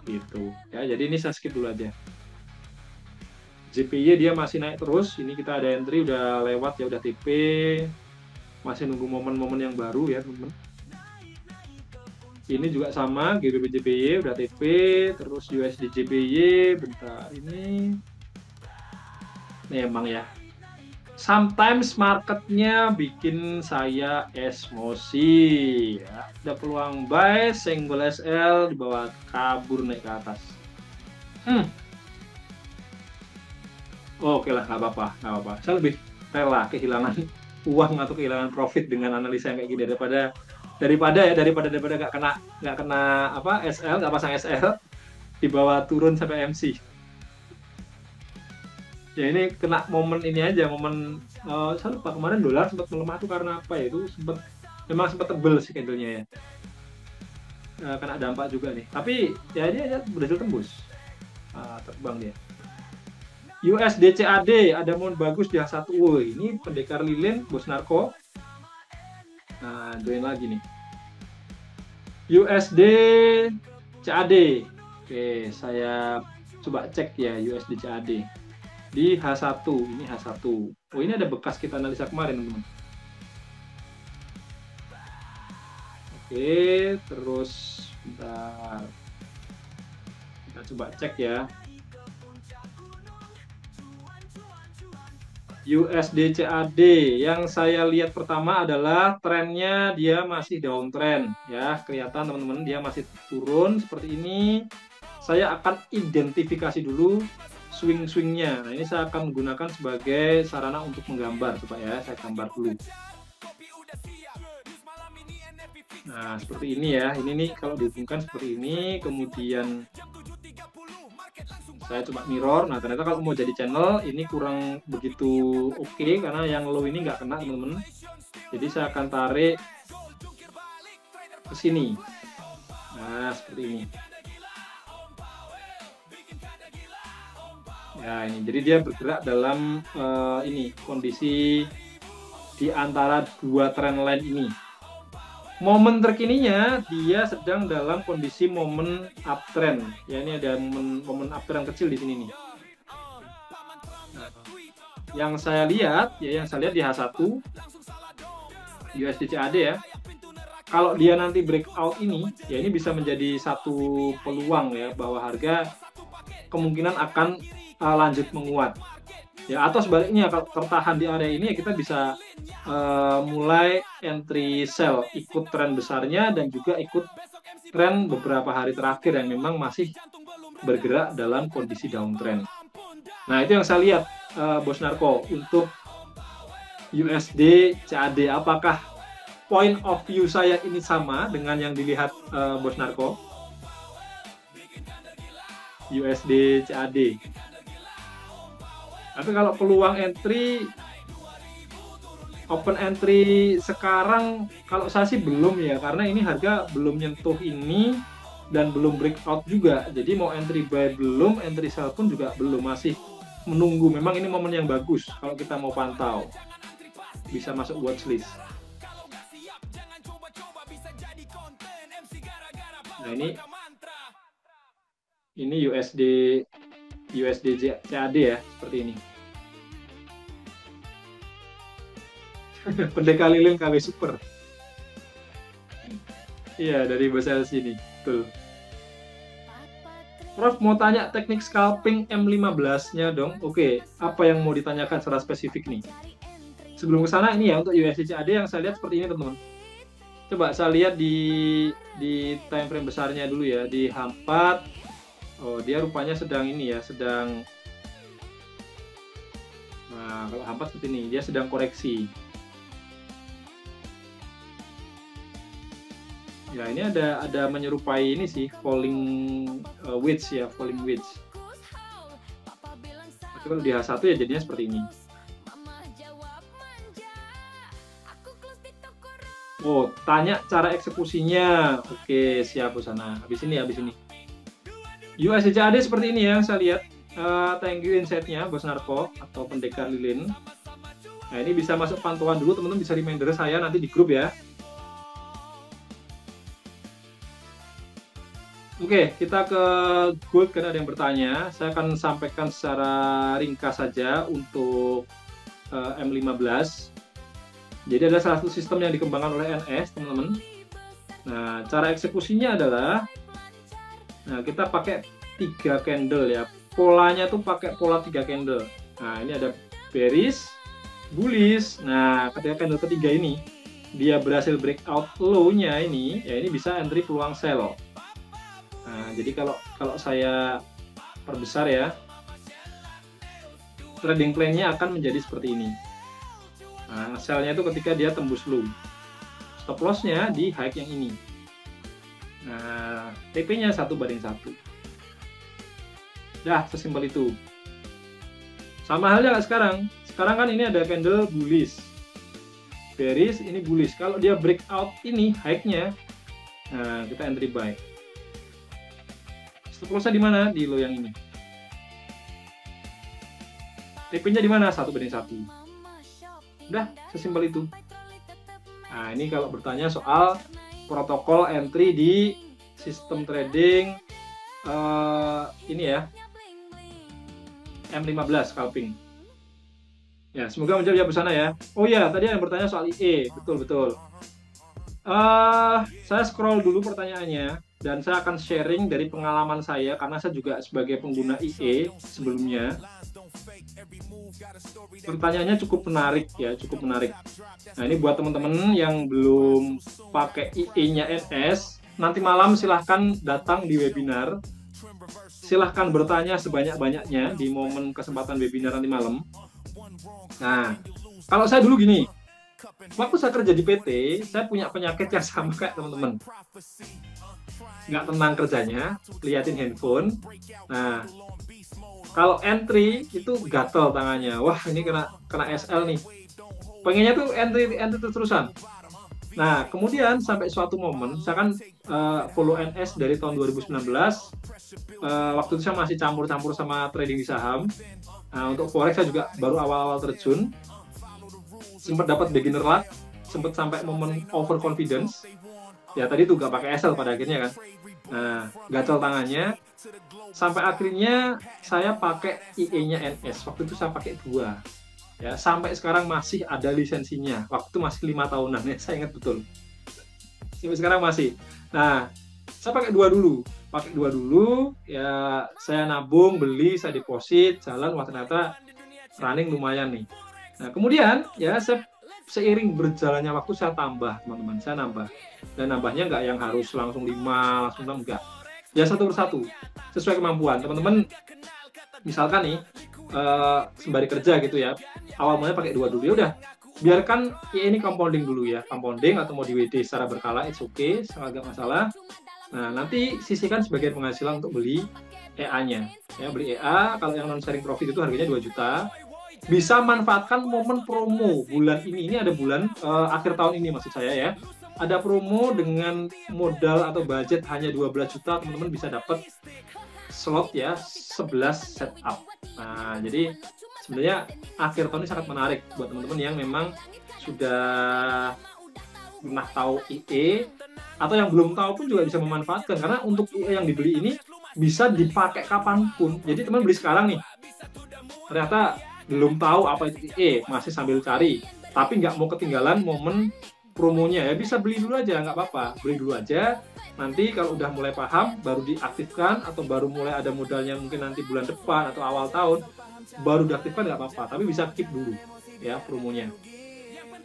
Gitu. Ya, jadi ini saya skip dulu aja. JPY dia masih naik terus. Ini kita ada entry udah lewat ya, udah TP. Masih nunggu momen-momen yang baru ya, teman-teman. Ini juga sama, GBP JPY udah TP, terus USD JPY bentar ini. Memang ya. Sometimes marketnya bikin saya emosi ya. Ada peluang buy, senggol SL di bawah kabur naik ke atas. Oke lah, nggak apa-apa. Saya lebih rela kehilangan uang atau kehilangan profit dengan analisa yang kayak gini daripada nggak kena apa SL, nggak pasang SL di bawah turun sampai MC. Ya ini kena momen ini aja, momen saya lupa kemarin dolar sempat melemah tuh karena apa ya, itu sempat memang sempat tebel sih candlenya ya. Kena dampak juga nih. Tapi ya dia berhasil tembus. Terbang dia. USD CAD ada momen bagus di H1. Ini pendekar lilin bos narko. Nah, join lagi nih. USD CAD. Oke, saya coba cek ya USD CAD. Di H1, ini H1. Oh, ini ada bekas kita analisa kemarin, teman-teman. Oke, terus bentar. Kita coba cek ya. USD CAD yang saya lihat pertama adalah trennya dia masih downtrend ya, kelihatan teman-teman dia masih turun seperti ini. Saya akan identifikasi dulu swing-swingnya. Nah, ini saya akan menggunakan sebagai sarana untuk menggambar. Coba ya, saya gambar dulu. Nah, seperti ini ya. Ini nih kalau dihubungkan seperti ini, kemudian saya coba mirror. Nah, ternyata kalau mau jadi channel ini kurang begitu oke karena yang low ini nggak kena, teman-teman. Jadi saya akan tarik ke sini. Nah, seperti ini. Ya, ini jadi dia bergerak dalam ini kondisi di antara dua trendline ini. Momen terkininya dia sedang dalam kondisi momen uptrend. Ya, ini ada momen uptrend kecil di sini nih. Nah, yang saya lihat di H1 USD CAD ya. Kalau dia nanti breakout ini, ya ini bisa menjadi satu peluang ya bahwa harga kemungkinan akan lanjut menguat. Ya, atau sebaliknya kalau tertahan di area ini ya kita bisa mulai entry sell, ikut tren besarnya dan juga ikut tren beberapa hari terakhir yang memang masih bergerak dalam kondisi downtrend. Nah, itu yang saya lihat bos narko untuk USD CAD. Apakah point of view saya ini sama dengan yang dilihat bos narko? USD CAD. Tapi kalau peluang entry, open entry sekarang kalau saya sih belum ya, karena ini harga belum nyentuh ini dan belum breakout juga. Jadi mau entry buy belum, entry sell pun juga belum, masih menunggu. Memang ini momen yang bagus kalau kita mau pantau. Bisa masuk watchlist. Nah, ini USD CAD ya, seperti ini. Pendekar lilin KW Super. Iya, dari bahasa sini. Betul. Prof mau tanya teknik scalping M15-nya dong. Oke, apa yang mau ditanyakan secara spesifik nih? Sebelum ke sana ini ya untuk USD CAD yang saya lihat seperti ini, teman-teman. Coba saya lihat di time frame besarnya dulu ya, di H4. Oh, dia rupanya sedang ini ya, sedang. Nah, kalau H4 seperti ini, dia sedang koreksi. Ya, ini ada menyerupai ini sih, falling wedge ya, falling wedge. Tapi kalau di H1 ya jadinya seperti ini. Oh, tanya cara eksekusinya. Oke, siap ke sana. Habis ini. USD CAD seperti ini ya, saya lihat. Thank you insight-nya, Bos Narko atau pendekar lilin. Nah, ini bisa masuk pantauan dulu, teman-teman bisa reminder saya nanti di grup ya. Oke, kita ke gold karena ada yang bertanya. Saya akan sampaikan secara ringkas saja untuk M15. Jadi ada salah satu sistem yang dikembangkan oleh NS, teman-teman. Nah, cara eksekusinya adalah, nah kita pakai 3 candle ya. Polanya tuh pakai pola 3 candle. Nah, ini ada bearish, bullish. Nah, ketika candle ketiga ini dia berhasil breakout low-nya ini, ya ini bisa entry peluang sell. Nah, jadi kalau saya perbesar ya, trading plan-nya akan menjadi seperti ini. Nah, sell-nya itu ketika dia tembus low. Stop loss-nya di high yang ini. Nah, TP-nya 1:1. Dah, sesimpel itu. Sama halnya kayak sekarang. Sekarang kan ini ada candle bullish, bearish, ini bullish. Kalau dia breakout ini high-nya, nah kita entry buy. Stop loss-nya di mana? Di low yang ini. TP-nya di mana? 1/1. Udah, sesimpel itu. Nah, ini kalau bertanya soal protokol entry di sistem trading ini ya, M15 scalping. Ya, semoga menjawab sana ya. Oh ya, tadi yang bertanya soal IE, betul. Saya scroll dulu pertanyaannya dan saya akan sharing dari pengalaman saya karena saya juga sebagai pengguna IE sebelumnya. Pertanyaannya cukup menarik ya, cukup menarik. Nah, ini buat teman-teman yang belum pakai IE-nya NS, nanti malam silahkan datang di webinar. Silahkan bertanya sebanyak-banyaknya di momen kesempatan webinar nanti malam. Nah, kalau saya dulu gini, waktu saya kerja di PT, saya punya penyakit yang sama kayak teman-teman. Nggak tenang kerjanya, liatin handphone. Nah, kalau entry itu gatel tangannya. Wah, ini kena SL nih. Pengennya tuh entry terus-terusan. Nah, kemudian sampai suatu momen, saya kan follow NS dari tahun 2019. Waktu itu saya masih campur-campur sama trading di saham. Nah, untuk forex saya juga baru awal-awal terjun. Sempat dapat beginner luck, sempat sampai momen overconfidence. Ya tadi tuh gak pakai SL pada akhirnya kan. Nah, gatel tangannya. Sampai akhirnya saya pakai IE-nya NS. Waktu itu saya pakai 2. Ya, sampai sekarang masih ada lisensinya. Waktu itu masih 5 tahunan ya, saya ingat betul. Sampai sekarang masih. Nah, saya pakai 2 dulu. Pakai 2 dulu, ya saya nabung, beli, saya deposit, jalan, wah ternyata running lumayan nih. Nah, kemudian ya seiring berjalannya waktu saya tambah, teman-teman, saya nambah. Dan nambahnya nggak yang harus langsung 5, langsung 6, enggak. Ya satu persatu, sesuai kemampuan. Teman-teman, misalkan nih, sembari kerja gitu ya, awal mulanya pakai 2 dulu, ya udah biarkan ya ini compounding dulu ya, compounding atau mau di WD secara berkala, it's okay, nggak masalah. Nah, nanti sisihkan sebagian penghasilan untuk beli EA-nya. Ya, beli EA, kalau yang non-sharing profit itu harganya 2 juta. Bisa manfaatkan momen promo bulan ini. Ini ada bulan akhir tahun ini maksud saya ya. Ada promo dengan modal atau budget hanya 12 juta, teman-teman bisa dapat slot ya 11 setup. Nah, jadi sebenarnya akhir tahun ini sangat menarik buat teman-teman yang memang sudah pernah tahu IE atau yang belum tahu pun juga bisa memanfaatkan, karena untuk IE yang dibeli ini bisa dipakai kapanpun. Jadi teman beli sekarang nih, ternyata belum tahu apa itu IE, masih sambil cari, tapi nggak mau ketinggalan momen promonya ya, bisa beli dulu aja, nggak apa-apa, beli dulu aja. Nanti kalau udah mulai paham baru diaktifkan, atau baru mulai ada modalnya mungkin nanti bulan depan atau awal tahun baru diaktifkan, nggak apa-apa, tapi bisa keep dulu ya promonya.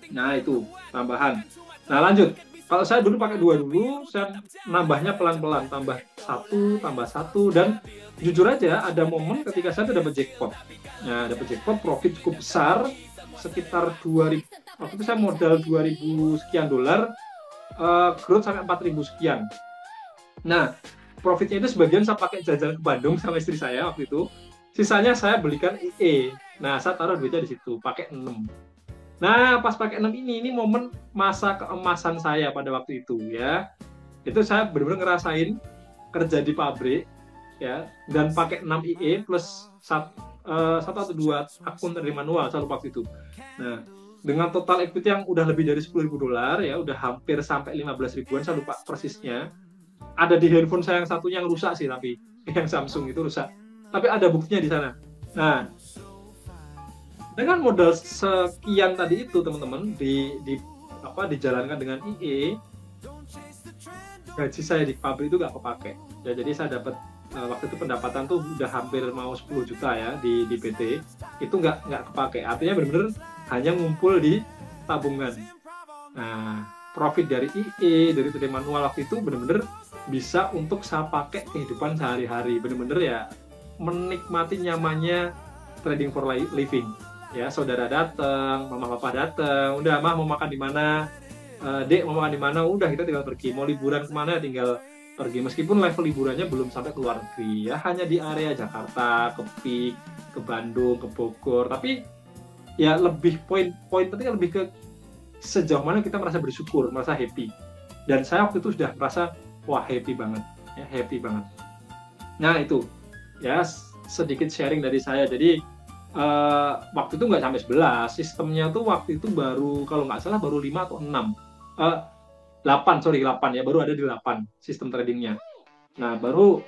Nah, itu tambahan. Nah, lanjut. Kalau saya dulu pakai 2 dulu, saya nambahnya pelan-pelan, tambah 1, dan jujur aja ada momen ketika saya dapat jackpot. Nah, dapat jackpot, profit cukup besar, sekitar 2000. Waktu itu saya modal 2000 sekian dolar, growth sampai 4000 sekian. Nah, profitnya itu sebagian saya pakai jajan ke Bandung sama istri saya waktu itu. Sisanya saya belikan IE. Nah, saya taruh duitnya di situ, pakai 6. Nah, pas pakai 6 ini momen masa keemasan saya pada waktu itu ya. Itu saya benar-benar ngerasain kerja di pabrik ya, dan pakai 6 IE plus 1 atau 2 akun dari manual, saya lupa waktu itu. Nah, dengan total equity yang udah lebih dari 10.000 dolar ya, udah hampir sampai 15 ribuan, saya lupa persisnya. Ada di handphone saya yang satunya yang rusak sih, tapi yang Samsung itu rusak. Tapi ada buktinya di sana. Nah, dengan modal sekian tadi itu teman-teman dijalankan dengan IE, gaji saya di pabrik itu nggak kepake ya, jadi saya dapat waktu itu pendapatan tuh udah hampir mau 10 juta ya di PT, itu nggak kepake, artinya benar-benar hanya ngumpul di tabungan. Nah, profit dari IE, dari trading manual waktu itu benar-benar bisa untuk saya pakai kehidupan sehari-hari, benar-benar ya menikmati nyamannya trading for living. Ya, saudara datang, mama papa datang, udah mah mau makan di mana, dek mau makan di mana, udah kita tinggal pergi, mau liburan kemana tinggal pergi meskipun level liburannya belum sampai ke luar negeri ya, hanya di area Jakarta, ke Pik, ke Bandung, ke Bogor. Tapi ya lebih poin pentingnya lebih ke sejauh mana kita merasa bersyukur, merasa happy. Dan saya waktu itu sudah merasa wah happy banget, ya happy banget. Nah itu ya sedikit sharing dari saya. Jadi waktu itu nggak sampai 11, sistemnya tuh waktu itu baru kalau nggak salah baru 5 atau 6. 8, sorry 8 ya, baru ada di 8 sistem tradingnya. Nah, baru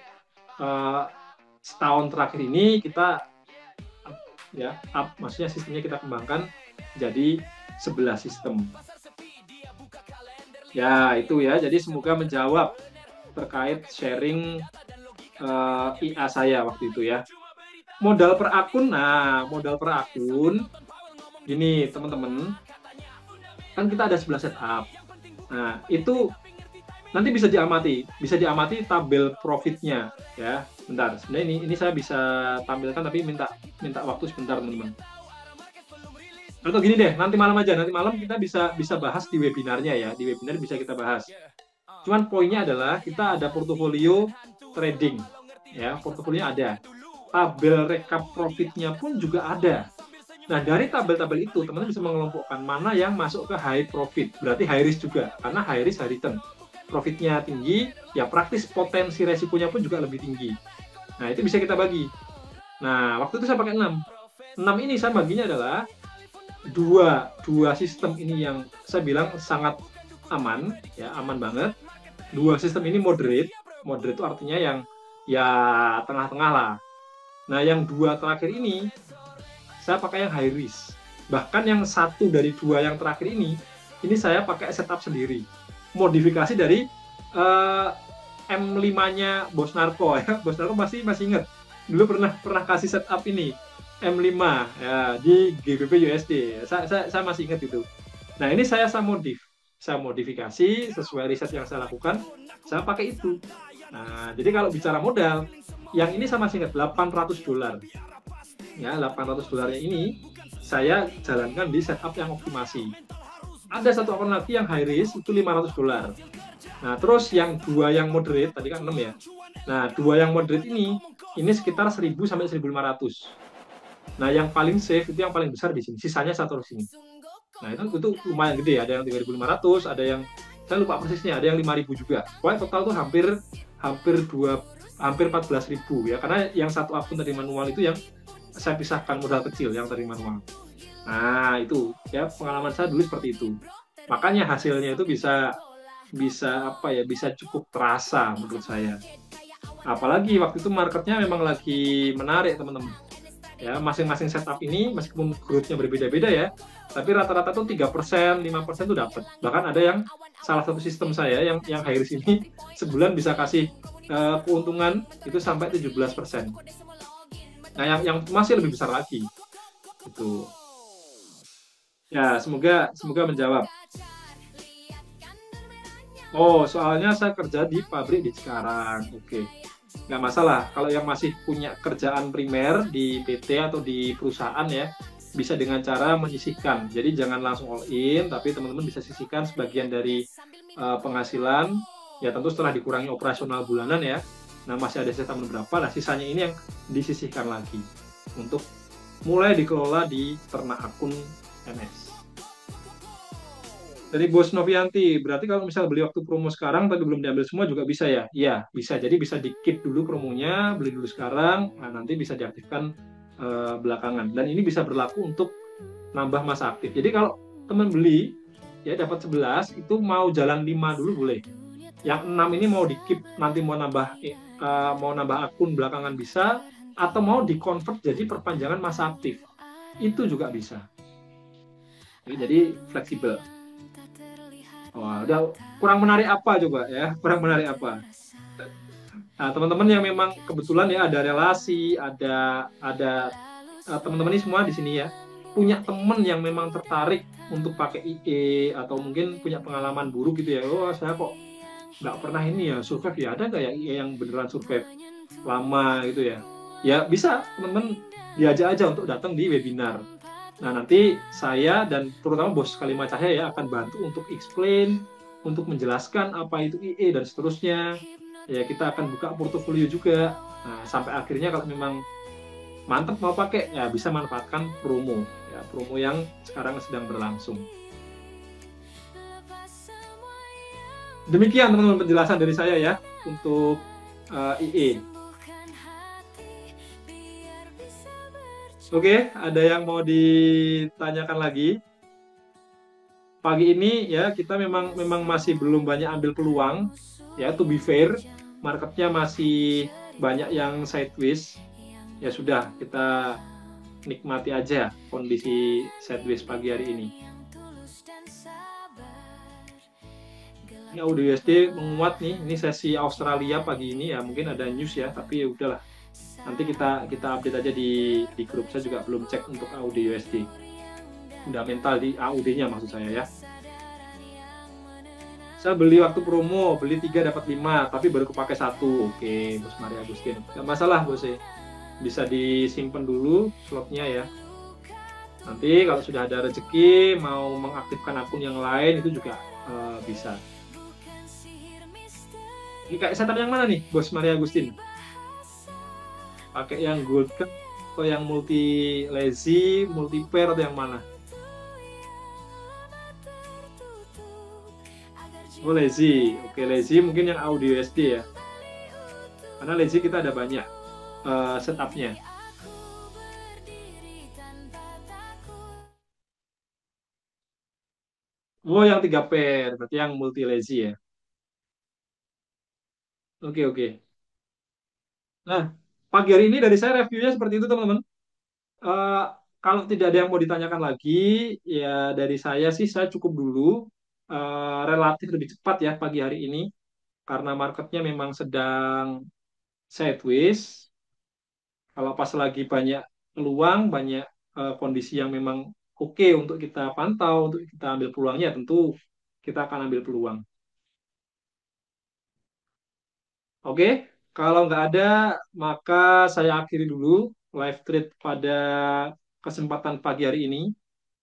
setahun terakhir ini kita ya maksudnya sistemnya kita kembangkan jadi 11 sistem. Ya, itu ya. Jadi semoga menjawab terkait sharing IA saya waktu itu ya. Modal per akun, nah modal per akun gini teman-teman, kan kita ada 11 setup. Nah, itu nanti bisa diamati tabel profitnya ya. Bentar, sebenarnya ini saya bisa tampilkan tapi minta waktu sebentar teman-teman. Atau gini deh, nanti malam kita bisa bahas di webinarnya ya. Di webinar bisa kita bahas. Cuman poinnya adalah kita ada portofolio trading ya, portofolio ada. Tabel rekap profitnya pun juga ada. Nah, dari tabel-tabel itu, teman-teman bisa mengelompokkan mana yang masuk ke high profit. Berarti high risk juga, karena high risk, high return. Profitnya tinggi, ya praktis potensi resikonya pun juga lebih tinggi. Nah, itu bisa kita bagi. Nah, waktu itu saya pakai 6. 6 ini saya baginya adalah dua sistem ini yang saya bilang sangat aman, ya aman banget. Dua sistem ini moderate itu artinya yang ya tengah-tengah lah. Nah, yang dua terakhir ini saya pakai yang high risk. Bahkan yang satu dari dua yang terakhir ini saya pakai setup sendiri. Modifikasi dari M5-nya Bos Narko ya. Bos Narko masih ingat. Dulu pernah kasih setup ini M5 ya di GBP USD. Saya masih ingat itu. Nah, ini saya modifikasi sesuai riset yang saya lakukan, saya pakai itu. Nah, jadi kalau bicara modal, yang ini saya masih ingat $800. Ya, $800 ini saya jalankan di setup yang optimasi. Ada satu akun lagi yang high risk itu $500. Nah, terus yang dua yang moderate tadi kan 6 ya. Nah, dua yang moderate ini sekitar 1.000 sampai 1.500. Nah, yang paling safe itu yang paling besar di sini, sisanya satu di sini. Nah, itu lumayan gede, ada yang 3.500, ada yang saya lupa persisnya, ada yang 5.000 juga. Pokoknya total tuh hampir 14.000 ya, karena yang satu akun tadi manual itu yang saya pisahkan modal kecil yang tadi manual. Nah, itu ya pengalaman saya dulu seperti itu. Makanya hasilnya itu bisa cukup terasa menurut saya. Apalagi waktu itu marketnya memang lagi menarik, teman-teman. Ya, masing-masing setup ini meskipun growth-nya berbeda-beda ya, tapi rata-rata tuh 3%, 5% tuh dapat. Bahkan ada yang salah satu sistem saya yang high risk ini sebulan bisa kasih keuntungan itu sampai 17%. Nah, yang masih lebih besar lagi. Itu. Ya, semoga menjawab. Oh, soalnya saya kerja di pabrik di Cikarang. Oke. Nggak masalah. Kalau yang masih punya kerjaan primer di PT atau di perusahaan ya, bisa dengan cara menyisihkan. Jadi jangan langsung all in, tapi teman-teman bisa sisihkan sebagian dari penghasilan. Ya tentu setelah dikurangi operasional bulanan ya. Nah, masih ada sisa berapa, nah sisanya ini yang disisihkan lagi untuk mulai dikelola di ternak akun NS. Dari Bos Novianti, berarti kalau misalnya beli waktu promo sekarang tapi belum diambil semua juga bisa ya? Iya, bisa. Jadi bisa di-keep dulu promonya, beli dulu sekarang, nah nanti bisa diaktifkan belakangan. Dan ini bisa berlaku untuk nambah masa aktif. Jadi kalau teman beli, ya dapat 11, itu mau jalan 5 dulu boleh. Yang 6 ini mau di-keep, nanti mau nambah akun belakangan bisa, atau mau di-convert jadi perpanjangan masa aktif. Itu juga bisa. Jadi fleksibel. Wah, udah kurang menarik apa coba ya? Kurang menarik apa? Nah, teman-teman yang memang kebetulan ya ada relasi, ada teman-teman ini semua di sini ya, punya teman yang memang tertarik untuk pakai IE atau mungkin punya pengalaman buruk gitu ya. Oh, saya kok nggak pernah ini ya survive ya, ada nggak ya IE yang beneran survive lama gitu ya? Ya bisa teman-teman diajak aja untuk datang di webinar. Nah, nanti saya dan terutama Bos Kalima Cahya ya akan bantu untuk explain, untuk menjelaskan apa itu IE dan seterusnya. ya kita akan buka portofolio juga. Nah, sampai akhirnya kalau memang mantap mau pakai, ya bisa manfaatkan promo, ya promo yang sekarang sedang berlangsung. Demikian teman-teman penjelasan dari saya ya untuk IE. Oke, ada yang mau ditanyakan lagi? Pagi ini ya kita memang memang masih belum banyak ambil peluang, ya to be fair, marketnya masih banyak yang sideways. Ya sudah, kita nikmati aja kondisi sideways pagi hari ini. Ini Audio USD menguat nih, ini sesi Australia pagi ini ya, mungkin ada news ya, tapi ya udahlah. Nanti kita update aja di grup. Saya juga belum cek untuk Audio USD. Fundamental di AUD-nya maksud saya ya. Saya beli waktu promo, beli 3 dapat 5, tapi baru kepakai satu. Oke, Bos Maria Agustin. Gak masalah, Bos. Bisa disimpan dulu slotnya ya. Nanti kalau sudah ada rezeki, mau mengaktifkan akun yang lain, itu juga bisa. Ini kayak setup yang mana nih, Bos Maria Agustin? Pakai yang gold kan atau yang multi lazy, multi pair atau yang mana? Oh lazy, oke lazy mungkin yang audio SD ya. Karena lazy kita ada banyak setupnya. Oh yang 3 pair, berarti yang multi lazy ya. Oke oke. Nah pagi hari ini dari saya reviewnya seperti itu teman-teman. Eh, Kalau tidak ada yang mau ditanyakan lagi, ya dari saya sih saya cukup dulu. Relatif lebih cepat ya pagi hari ini karena marketnya memang sedang sideways. Kalau pas lagi banyak peluang, banyak kondisi yang memang oke untuk kita pantau, untuk kita ambil peluangnya, tentu kita akan ambil peluang. Oke, kalau nggak ada, maka saya akhiri dulu live trade pada kesempatan pagi hari ini.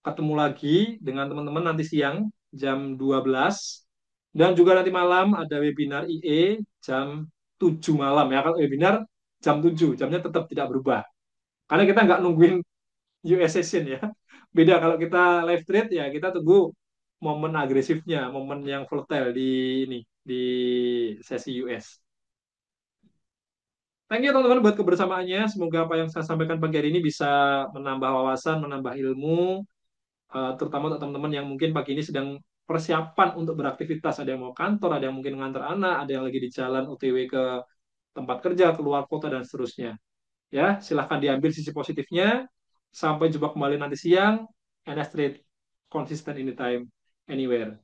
Ketemu lagi dengan teman-teman nanti siang jam 12. Dan juga nanti malam ada webinar IE jam 7 malam ya. Kalau webinar jam 7, jamnya tetap tidak berubah. Karena kita nggak nungguin US session ya. Beda kalau kita live trade ya kita tunggu momen agresifnya, momen yang volatile ini di sesi US. Thank you teman-teman buat kebersamaannya. Semoga apa yang saya sampaikan pagi hari ini bisa menambah wawasan, menambah ilmu, terutama untuk teman-teman yang mungkin pagi ini sedang persiapan untuk beraktivitas. Ada yang mau kantor, ada yang mungkin mengantar anak, ada yang lagi di jalan OTW ke tempat kerja, keluar kota dan seterusnya. Ya, silahkan diambil sisi positifnya. Sampai jumpa kembali nanti siang. And straight, consistent anytime, anywhere.